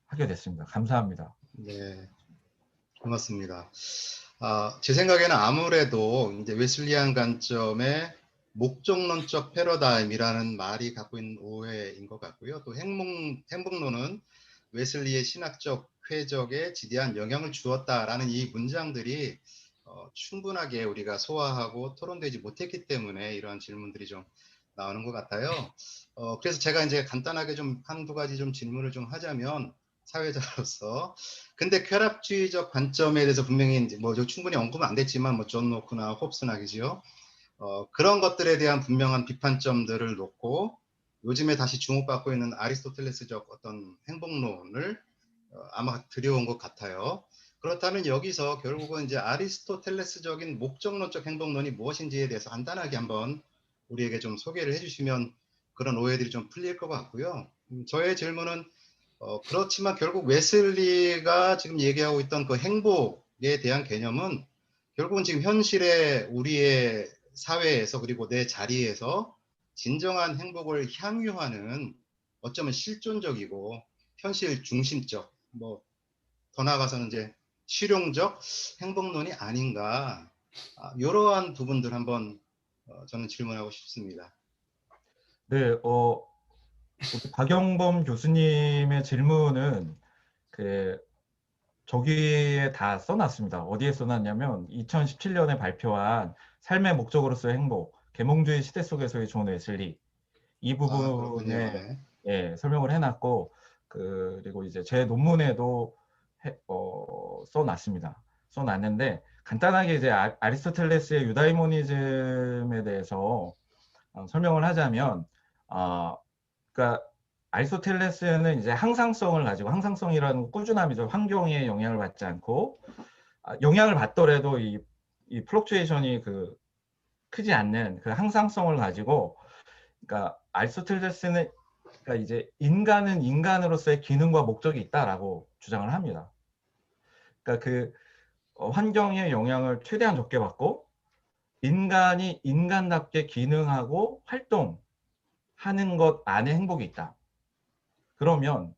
하게 됐습니다. 감사합니다. 네. 고맙습니다. 제 생각에는 아무래도 이제 웨슬리안 관점의 목적론적 패러다임이라는 말이 갖고 있는 오해인 것 같고요. 또 행복론은 웨슬리의 신학적 쾌적에 지대한 영향을 주었다라는 이 문장들이 충분하게 우리가 소화하고 토론되지 못했기 때문에 이러한 질문들이 좀 나오는 것 같아요. 그래서 제가 이제 간단하게 좀 한두 가지 좀 질문을 좀 하자면, 사회자로서 근데 쾌락주의적 관점에 대해서 분명히 뭐 충분히 언급은 안 됐지만 뭐 존 로크나 홉스나 그죠? 그런 것들에 대한 분명한 비판점들을 놓고 요즘에 다시 주목받고 있는 아리스토텔레스적 어떤 행복론을 아마 들여온 것 같아요. 그렇다면 여기서 결국은 이제 아리스토텔레스적인 목적론적 행복론이 무엇인지에 대해서 간단하게 한번 우리에게 좀 소개를 해주시면 그런 오해들이 좀 풀릴 것 같고요. 저의 질문은 그렇지만 결국 웨슬리가 지금 얘기하고 있던 그 행복에 대한 개념은 결국은 지금 현실의 우리의 사회에서 그리고 내 자리에서 진정한 행복을 향유하는 어쩌면 실존적이고 현실 중심적, 뭐 더 나아가서는 이제 실용적 행복론이 아닌가, 이러한 부분들 한번 저는 질문하고 싶습니다. 네, 우리 박영범 교수님의 질문은 저기에 다 써놨습니다. 어디에 써놨냐면 2017년에 발표한 삶의 목적으로서의 행복, 계몽주의 시대 속에서의 존 웨슬리, 이 그렇군요. 부분에 네. 예, 설명을 해놨고, 그리고 이제 제 논문에도 써놨습니다. 써놨는데 간단하게 이제 아리스토텔레스의 유다이모니즘에 대해서 설명을 하자면, 그러니까 아리스토텔레스는 이제 항상성을 가지고, 항상성이라는 꾸준함이죠. 환경에 영향을 받지 않고, 영향을 받더라도 이 플럭추에이션이 크지 않는 그 항상성을 가지고, 그러니까 아리스토텔레스는 그러니까 이제 인간은 인간으로서의 기능과 목적이 있다라고 주장을 합니다. 그러니까 환경의 영향을 최대한 적게 받고 인간이 인간답게 기능하고 활동하는 것 안에 행복이 있다. 그러면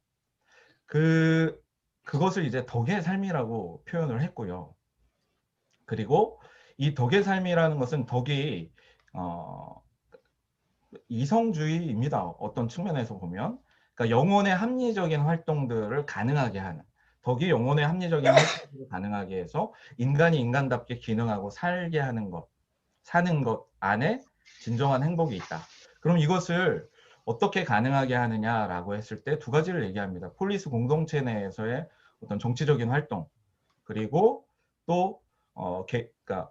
그것을 이제 덕의 삶이라고 표현을 했고요. 그리고 이 덕의 삶이라는 것은 덕이 이성주의입니다. 어떤 측면에서 보면. 그러니까 영혼의 합리적인 활동들을 가능하게 하는, 덕이 영혼의 합리적인 활동들을 가능하게 해서 인간이 인간답게 기능하고 살게 하는 것, 사는 것 안에 진정한 행복이 있다. 그럼 이것을 어떻게 가능하게 하느냐라고 했을 때 두 가지를 얘기합니다. 폴리스 공동체 내에서의 어떤 정치적인 활동, 그리고 또 그러니까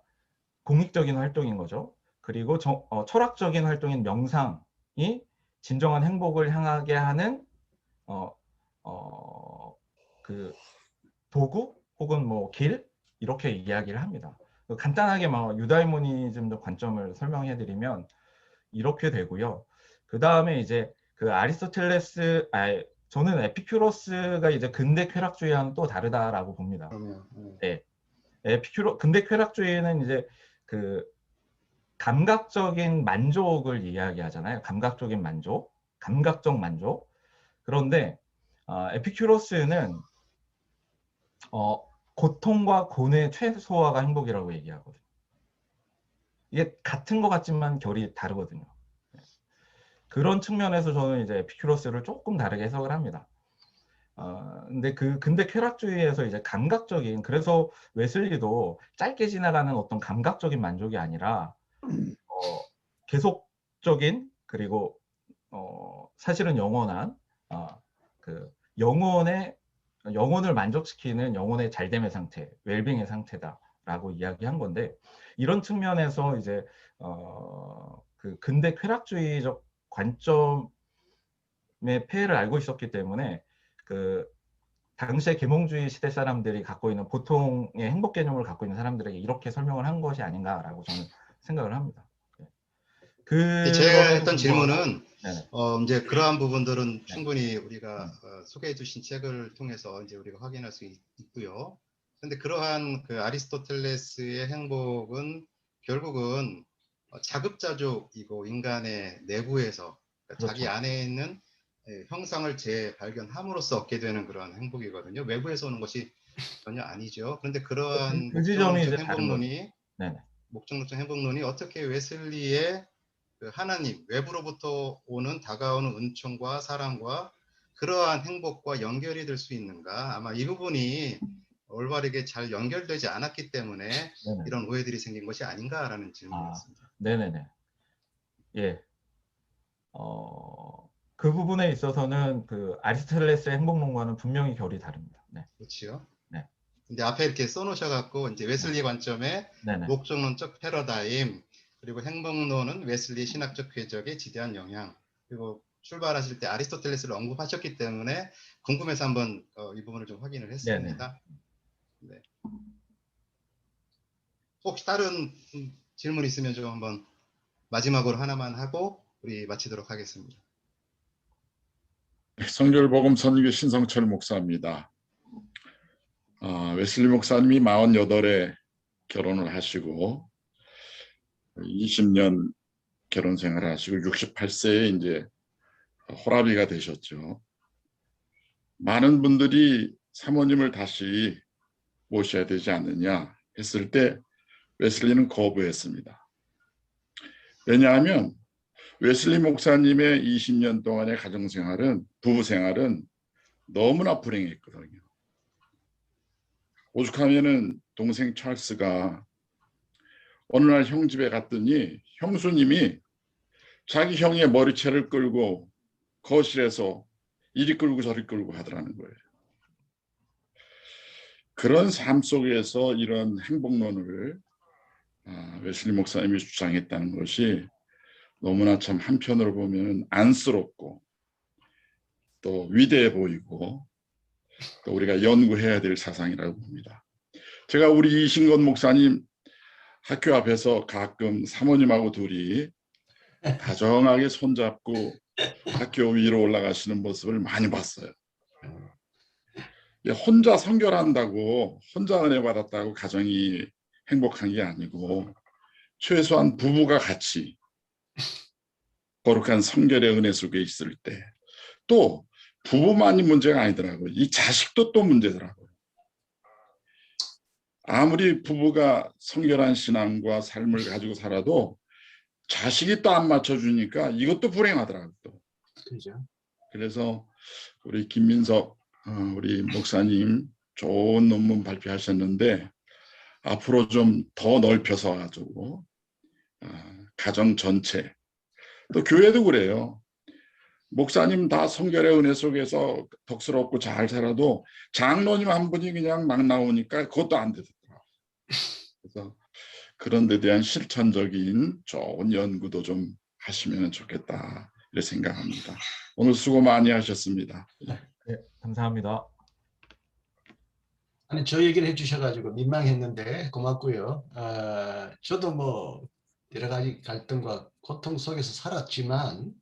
공익적인 활동인 거죠. 그리고 철학적인 활동인 명상이 진정한 행복을 향하게 하는 그 도구 혹은 뭐 길, 이렇게 이야기를 합니다. 간단하게 막 유다이모니즘의 관점을 설명해 드리면 이렇게 되고요. 그 다음에 이제 그 아리스토텔레스, 저는 에피큐로스가 이제 근대 쾌락주의와는 또 다르다라고 봅니다. 그러면 네. 근대 쾌락주의는 이제 그 감각적인 만족을 이야기하잖아요. 감각적인 만족, 감각적 만족. 그런데 에피큐로스는 고통과 고뇌 최소화가 행복이라고 얘기하거든요. 이게 같은 것 같지만 결이 다르거든요. 그런 측면에서 저는 이제 에피큐로스를 조금 다르게 해석을 합니다. 근데 근대 쾌락주의에서 이제 감각적인, 그래서 웨슬리도 짧게 지나가는 어떤 감각적인 만족이 아니라 계속적인, 그리고 사실은 영원한 그 영혼을 만족시키는 영혼의 잘됨의 상태, 웰빙의 상태다라고 이야기한 건데, 이런 측면에서 이제 그 근대 쾌락주의적 관점의 폐해를 알고 있었기 때문에 그 당시의 계몽주의 시대 사람들이 갖고 있는 보통의 행복 개념을 갖고 있는 사람들에게 이렇게 설명을 한 것이 아닌가라고 저는 생각을 합니다. 제가 그럼에도 했던 불구하고, 질문은 네네. 이제 그러한 부분들은 네. 충분히 우리가 소개해 주신 책을 통해서 이제 우리가 확인할 수 있고요. 근데 그러한 그 아리스토텔레스의 행복은 결국은 자급자족이고 인간의 내부에서, 그러니까 자기 그렇죠. 안에 있는 형상을 재발견함으로써 얻게 되는 그런 행복이거든요. 외부에서 오는 것이 전혀 아니죠. 그런데 그러한 그 지점이 목적론적 이제 다른 거죠. 행복론이 네네. 어떻게 웨슬리의 그 하나님, 외부로부터 오는 다가오는 은총과 사랑과 그러한 행복과 연결이 될 수 있는가? 아마 이 부분이 올바르게 잘 연결되지 않았기 때문에 네네. 이런 오해들이 생긴 것이 아닌가라는 질문이었습니다. 네네네. 예. 그 부분에 있어서는 그 아리스토텔레스의 행복론과는 분명히 결이 다릅니다. 네. 그렇지요? 네. 근데 앞에 이렇게 써놓으셔갖고 이제 웨슬리 관점의 네네. 목적론적 패러다임, 그리고 행복론은 웨슬리 신학적 궤적에 지대한 영향, 그리고 출발하실 때 아리스토텔레스를 언급하셨기 때문에 궁금해서 한번 이 부분을 좀 확인을 했습니다. 네. 혹시 다른 질문 있으면 좀 한번 마지막으로 하나만 하고 우리 마치도록 하겠습니다. 성결복음 선교 신성철 목사입니다. 웨슬리 목사님이 48에 결혼을 하시고 20년 결혼 생활을 하시고 68세에 이제 호라비가 되셨죠. 많은 분들이 사모님을 다시 모셔야 되지 않느냐 했을 때 웨슬리는 거부했습니다. 왜냐하면 웨슬리 목사님의 20년 동안의 가정생활은, 부부생활은 너무나 불행했거든요. 오죽하면은 동생 찰스가 어느 날 형 집에 갔더니 형수님이 자기 형의 머리채를 끌고 거실에서 이리 끌고 저리 끌고 하더라는 거예요. 그런 삶 속에서 이런 행복론을 웨슬리 목사님이 주장했다는 것이 너무나 참 한편으로 보면 안쓰럽고 또 위대해 보이고 또 우리가 연구해야 될 사상이라고 봅니다. 제가 우리 이신건 목사님 학교 앞에서 가끔 사모님하고 둘이 다정하게 손잡고 학교 위로 올라가시는 모습을 많이 봤어요. 혼자 선결한다고, 혼자 은혜 받았다고 가정이 행복한 게 아니고 최소한 부부가 같이 거룩한 성결의 은혜 속에 있을 때, 또 부부만이 문제가 아니더라고요. 이 자식도 또 문제더라고요. 아무리 부부가 성결한 신앙과 삶을 가지고 살아도 자식이 또 안 맞춰주니까 이것도 불행하더라고요. 또. 그죠. 그래서 우리 김민석 우리 목사님 좋은 논문 발표하셨는데 앞으로 좀 더 넓혀서 가지고 가정 전체 또 교회도 그래요. 목사님 다 성결의 은혜 속에서 덕스럽고 잘 살아도 장로님 한 분이 그냥 막 나오니까 그것도 안 되더라고요. 그래서 그런 데 대한 실천적인 좋은 연구도 좀 하시면 좋겠다 이렇게 생각합니다. 오늘 수고 많이 하셨습니다. 네, 감사합니다. 아니 저 얘기를 해주셔가지고 민망했는데 고맙고요. 저도 뭐 여러 가지 갈등과 고통 속에서 살았지만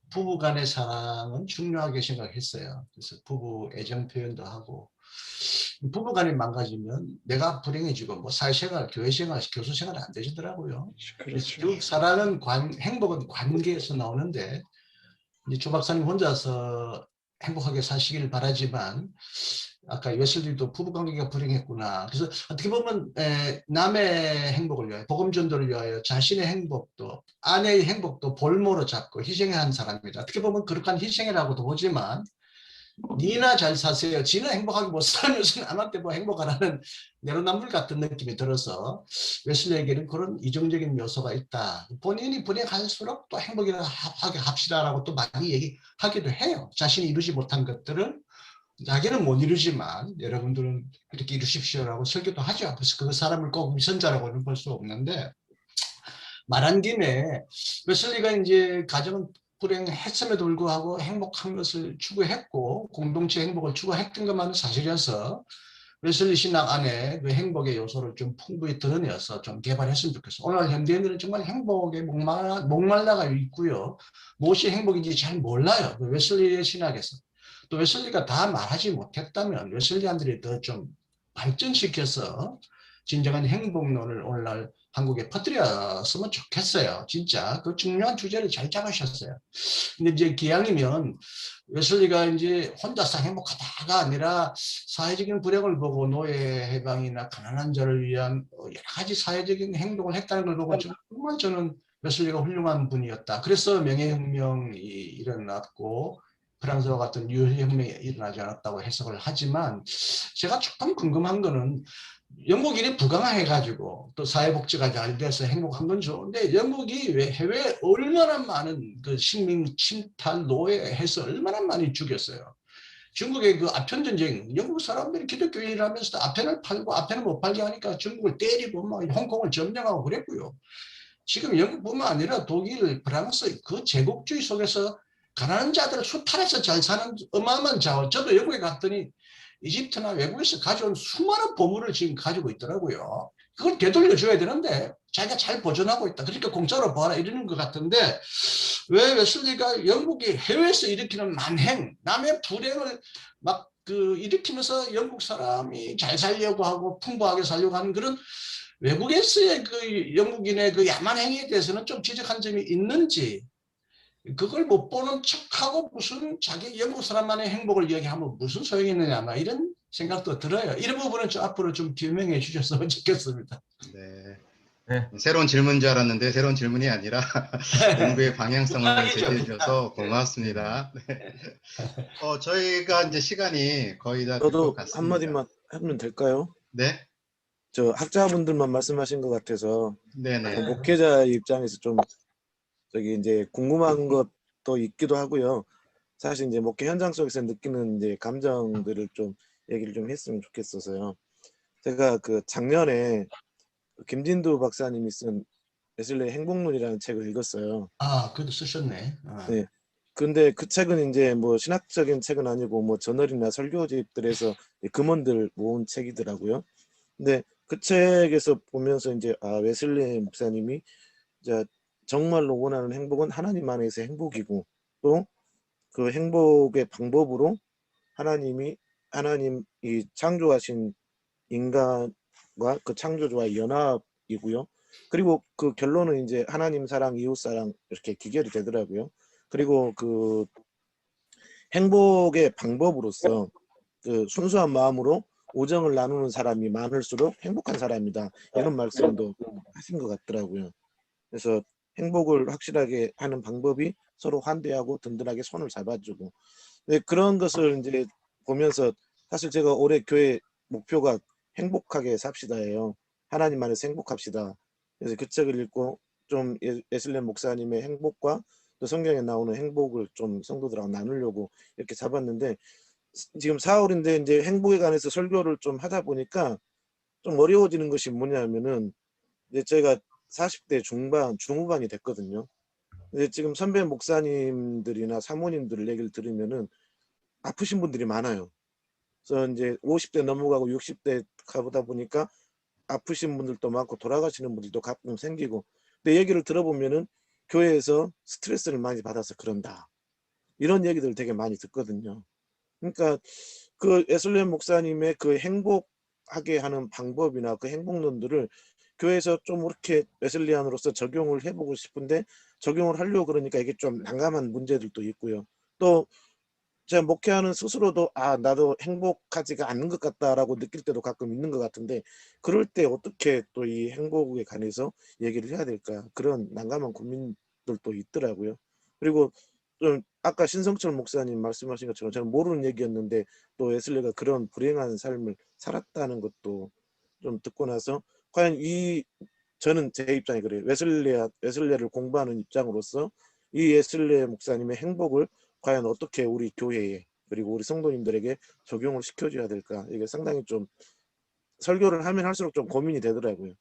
부부 간의 사랑은 중요하게 생각했어요. 그래서 부부 애정 표현도 하고 부부 간이 망가지면 내가 불행해지고 뭐 사회생활, 교회생활, 교수생활 안 되시더라고요. 그래서 그렇죠. 그 사랑은 행복은 관계에서 나오는데 이제 조 박사님 혼자서 행복하게 사시길 바라지만 아까 웨슬리도 부부관계가 불행했구나. 그래서 어떻게 보면 남의 행복을 위하여 복음 전도를 위하여 자신의 행복도 아내의 행복도 볼모로 잡고 희생한 사람이다. 어떻게 보면 그렇게 희생이라고도 보지만 니나 잘 사세요. 지는 행복하게 못 사는 요새는 남한테 뭐 행복하라는 내로남불 같은 느낌이 들어서 웨슬리에게는 그런 이중적인 요소가 있다. 본인이 불행할수록 또 행복하게 합시다라고 또 많이 얘기하기도 해요. 자신이 이루지 못한 것들을 자기는 못 이루지만 여러분들은 이렇게 이루십시오라고 설교도 하죠. 그래서 그 사람을 꼭 위선자라고는 볼 수 없는데 말한 김에 웨슬리가 이제 가정은 불행했음에도 불구하고 행복한 것을 추구했고 공동체 행복을 추구했던 것만은 사실이어서 웨슬리 신학 안에 그 행복의 요소를 좀 풍부히 드러내서 좀 개발했으면 좋겠어. 오늘 현대인들은 정말 행복에 목말라가 있고요. 무엇이 행복인지 잘 몰라요. 그 웨슬리의 신학에서. 또 웨슬리가 다 말하지 못했다면 웨슬리안들이 더 좀 발전시켜서 진정한 행복론을 오늘날 한국에 퍼뜨렸으면 좋겠어요. 진짜 그 중요한 주제를 잘 잡으셨어요. 근데 이제 기왕이면 웨슬리가 이제 혼자서 행복하다가 아니라 사회적인 불행을 보고 노예 해방이나 가난한 자를 위한 여러 가지 사회적인 행동을 했다는 걸 보고 정말 저는 웨슬리가 훌륭한 분이었다. 그래서 명예혁명이 일어났고 프랑스와 같은 유혈혁명이 일어나지 않았다고 해석을 하지만 제가 조금 궁금한 거는 영국인이 부강해가지고 또 사회복지가 잘 돼서 행복한 건 좋은데 영국이 왜 해외에 얼마나 많은 그 식민 침탈 노예해서 얼마나 많이 죽였어요. 중국의 그 아편전쟁, 영국 사람들이 기독교 일을 하면서 아편을 팔고 아편을 못 팔게 하니까 중국을 때리고 막 홍콩을 점령하고 그랬고요. 지금 영국뿐만 아니라 독일, 프랑스 그 제국주의 속에서 가난한 자들을 수탈해서 잘 사는 어마어마한 자원. 저도 영국에 갔더니 이집트나 외국에서 가져온 수많은 보물을 지금 가지고 있더라고요. 그걸 되돌려줘야 되는데 자기가 잘 보존하고 있다. 그러니까 공짜로 봐라 이러는 것 같은데 왜 웨슬리가 영국이 해외에서 일으키는 만행, 남의 불행을 막 일으키면서 영국 사람이 잘 살려고 하고 풍부하게 살려고 하는 그런 외국에서의 그 영국인의 그 야만 행위에 대해서는 좀 지적한 점이 있는지 그걸 못 보는 척하고 무슨 자기 영국 사람만의 행복을 이야기하면 무슨 소용이 있느냐 아마 이런 생각도 들어요. 이런 부분은 좀 앞으로 좀 규명해 주셨으면 좋겠습니다. 네. 네. 새로운 질문인 줄 알았는데 새로운 질문이 아니라 연구의 방향성을 제시해 주셔서 고맙습니다. 네. 저희가 이제 시간이 거의 다 될 것 저도 같습니다. 한마디만 하면 될까요? 네, 저 학자분들만 말씀하신 것 같아서 네네. 목회자 입장에서 좀 저기 이제 궁금한 것도 있기도 하고요. 사실 이제 목회 현장 속에서 느끼는 이제 감정들을 좀 얘기를 좀 했으면 좋겠어서요. 제가 그 작년에 김진두 박사님이 쓴 웨슬리의 행복론이라는 책을 읽었어요. 아, 그래도 쓰셨네. 네. 근데 그 책은 이제 뭐 신학적인 책은 아니고 뭐 저널이나 설교집들에서 금원들 모은 책이더라고요. 근데 그 책에서 보면서 이제 웨슬리 목사님이 이제 정말로 원하는 행복은 하나님 안에서 행복이고 또 그 행복의 방법으로 하나님이 창조하신 인간과 그 창조주와의 연합이고요. 그리고 그 결론은 이제 하나님 사랑, 이웃 사랑 이렇게 기결이 되더라고요. 그리고 그 행복의 방법으로서 그 순수한 마음으로 오정을 나누는 사람이 많을수록 행복한 사람이다. 이런 말씀도 하신 것 같더라고요. 그래서 행복을 확실하게 하는 방법이 서로 환대하고 든든하게 손을 잡아주고, 네, 그런 것을 이제 보면서 사실 제가 올해 교회 목표가 행복하게 삽시다예요. 하나님 안에서 행복합시다. 그래서 그 책을 읽고 좀 웨슬리 목사님의 행복과 또 성경에 나오는 행복을 좀 성도들하고 나누려고 이렇게 잡았는데, 지금 4월인데 이제 행복에 관해서 설교를 좀 하다 보니까 좀 어려워지는 것이 뭐냐면은, 이제 제가 40대 중후반이 됐거든요. 근데 지금 선배 목사님들이나 사모님들 얘기를 들으면은 아프신 분들이 많아요. 그래서 이제 50대 넘어가고 60대 가보다 보니까 아프신 분들도 많고 돌아가시는 분들도 가끔 생기고, 근데 얘기를 들어보면은 교회에서 스트레스를 많이 받아서 그런다, 이런 얘기들 되게 많이 듣거든요. 그러니까 그 웨슬리 목사님의 그 행복하게 하는 방법이나 그 행복론들을 교회에서 좀 이렇게 웨슬리안으로서 적용을 해보고 싶은데, 적용을 하려고 그러니까 이게 좀 난감한 문제들도 있고요. 또 제가 목회하는 스스로도 나도 행복하지가 않는 것 같다라고 느낄 때도 가끔 있는 것 같은데, 그럴 때 어떻게 또 이 행복에 관해서 얘기를 해야 될까, 그런 난감한 고민들도 있더라고요. 그리고 좀 아까 신성철 목사님 말씀하신 것처럼 저는 모르는 얘기였는데 또 웨슬리가 그런 불행한 삶을 살았다는 것도 좀 듣고 나서, 과연 저는 제 입장이 그래요. 웨슬리를 공부하는 입장으로서 이 웨슬리 목사님의 행복을 과연 어떻게 우리 교회에 그리고 우리 성도님들에게 적용을 시켜줘야 될까, 이게 상당히 좀 설교를 하면 할수록 좀 고민이 되더라고요.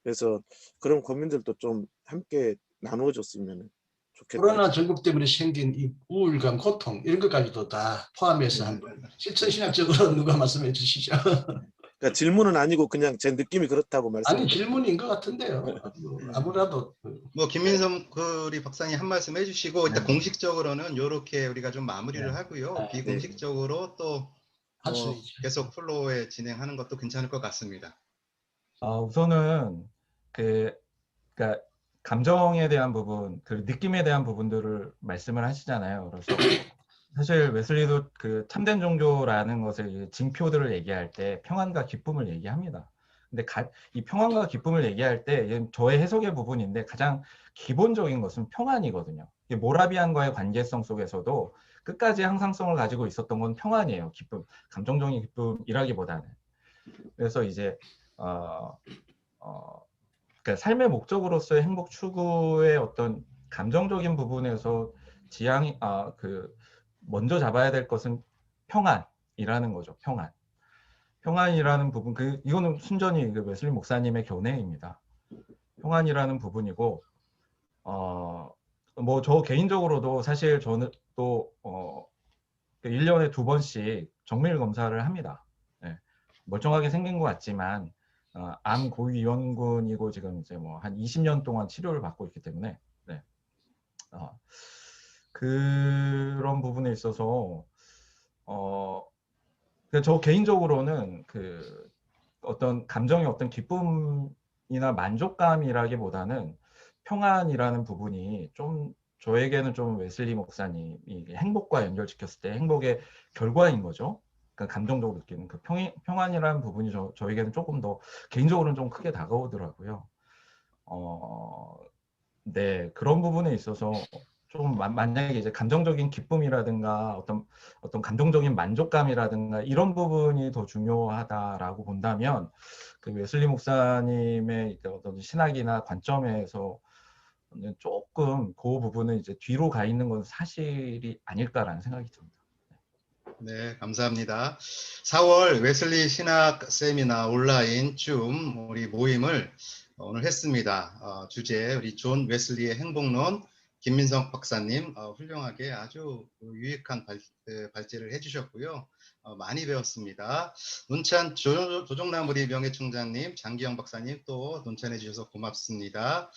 그래서 그런 고민들도 좀 함께 나누어줬으면 좋겠다. 코로나 전국 때문에 생긴 이 우울감, 고통 이런 것까지도 다 포함해서 한번 실천신학적으로 누가 말씀해 주시죠. 그러니까 질문은 아니고 그냥 제 느낌이 그렇다고 아니 말씀드려요. 질문인 것 같은데요. 아무라도 뭐 김민성 우리 박사님 한 말씀 해주시고 일단 네. 공식적으로는 이렇게 우리가 좀 마무리를 네. 하고요. 네. 비공식적으로 또 할 수 뭐 있죠. 계속 플로우에 진행하는 것도 괜찮을 것 같습니다. 우선은 그러니까 감정에 대한 부분, 그 느낌에 대한 부분들을 말씀을 하시잖아요. 그래서 사실 웨슬리도 그 참된 종교라는 것을 징표들을 얘기할 때 평안과 기쁨을 얘기합니다. 근데 이 평안과 기쁨을 얘기할 때 이건 저의 해석의 부분인데 가장 기본적인 것은 평안이거든요. 모라비안과의 관계성 속에서도 끝까지 항상성을 가지고 있었던 건 평안이에요. 기쁨, 감정적인 기쁨이라기보다는. 그래서 이제 그러니까 삶의 목적으로서의 행복 추구의 어떤 감정적인 부분에서 지향이 먼저 잡아야 될 것은 평안이라는 거죠. 평안이라는 부분, 이거는 순전히 웨슬리 목사님의 견해입니다. 평안이라는 부분이고, 뭐 저 개인적으로도 사실 저는 또 1년에 2번씩 정밀 검사를 합니다. 네. 멀쩡하게 생긴 것 같지만 암 고위험군이고 지금 이제 뭐 한 20년 동안 치료를 받고 있기 때문에, 네. 그런 부분에 있어서 저 개인적으로는 어떤 감정의 어떤 기쁨이나 만족감이라기보다는 평안이라는 부분이 좀 저에게는 좀 웨슬리 목사님이 행복과 연결시켰을 때 행복의 결과인 거죠. 그러니까 감정적으로 느끼는 그 평안이라는 부분이 저에게는 조금 더 개인적으로는 좀 크게 다가오더라고요. 네, 그런 부분에 있어서 좀 만약에 이제 감정적인 기쁨이라든가 어떤 감정적인 만족감이라든가 이런 부분이 더 중요하다라고 본다면 그 웨슬리 목사님의 어떤 신학이나 관점에서 조금 그 부분은 이제 뒤로 가 있는 건 사실이 아닐까라는 생각이 듭니다. 네, 감사합니다. 4월 웨슬리 신학 세미나 온라인 줌 우리 모임을 오늘 했습니다. 주제 우리 존 웨슬리의 행복론, 김민성 박사님 훌륭하게 아주 유익한 발제를 해주셨고요. 많이 배웠습니다. 논찬 조정남 우리 명예총장님, 장기영 박사님 또 논찬해 주셔서 고맙습니다.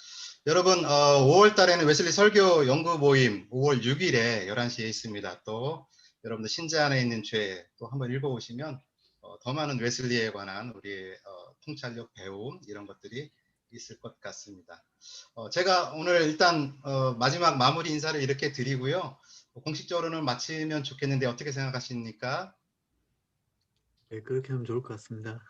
여러분 5월 달에는 웨슬리 설교 연구 모임 5월 6일에 11시에 있습니다. 또 여러분들 신자 안에 있는 죄 또 한번 읽어보시면 더 많은 웨슬리에 관한 우리의 통찰력 배움 이런 것들이 있을 것 같습니다. 제가 오늘 일단 마지막 마무리 인사를 이렇게 드리고요. 공식적으로는 마치면 좋겠는데 어떻게 생각하십니까? 네, 그렇게 하면 좋을 것 같습니다.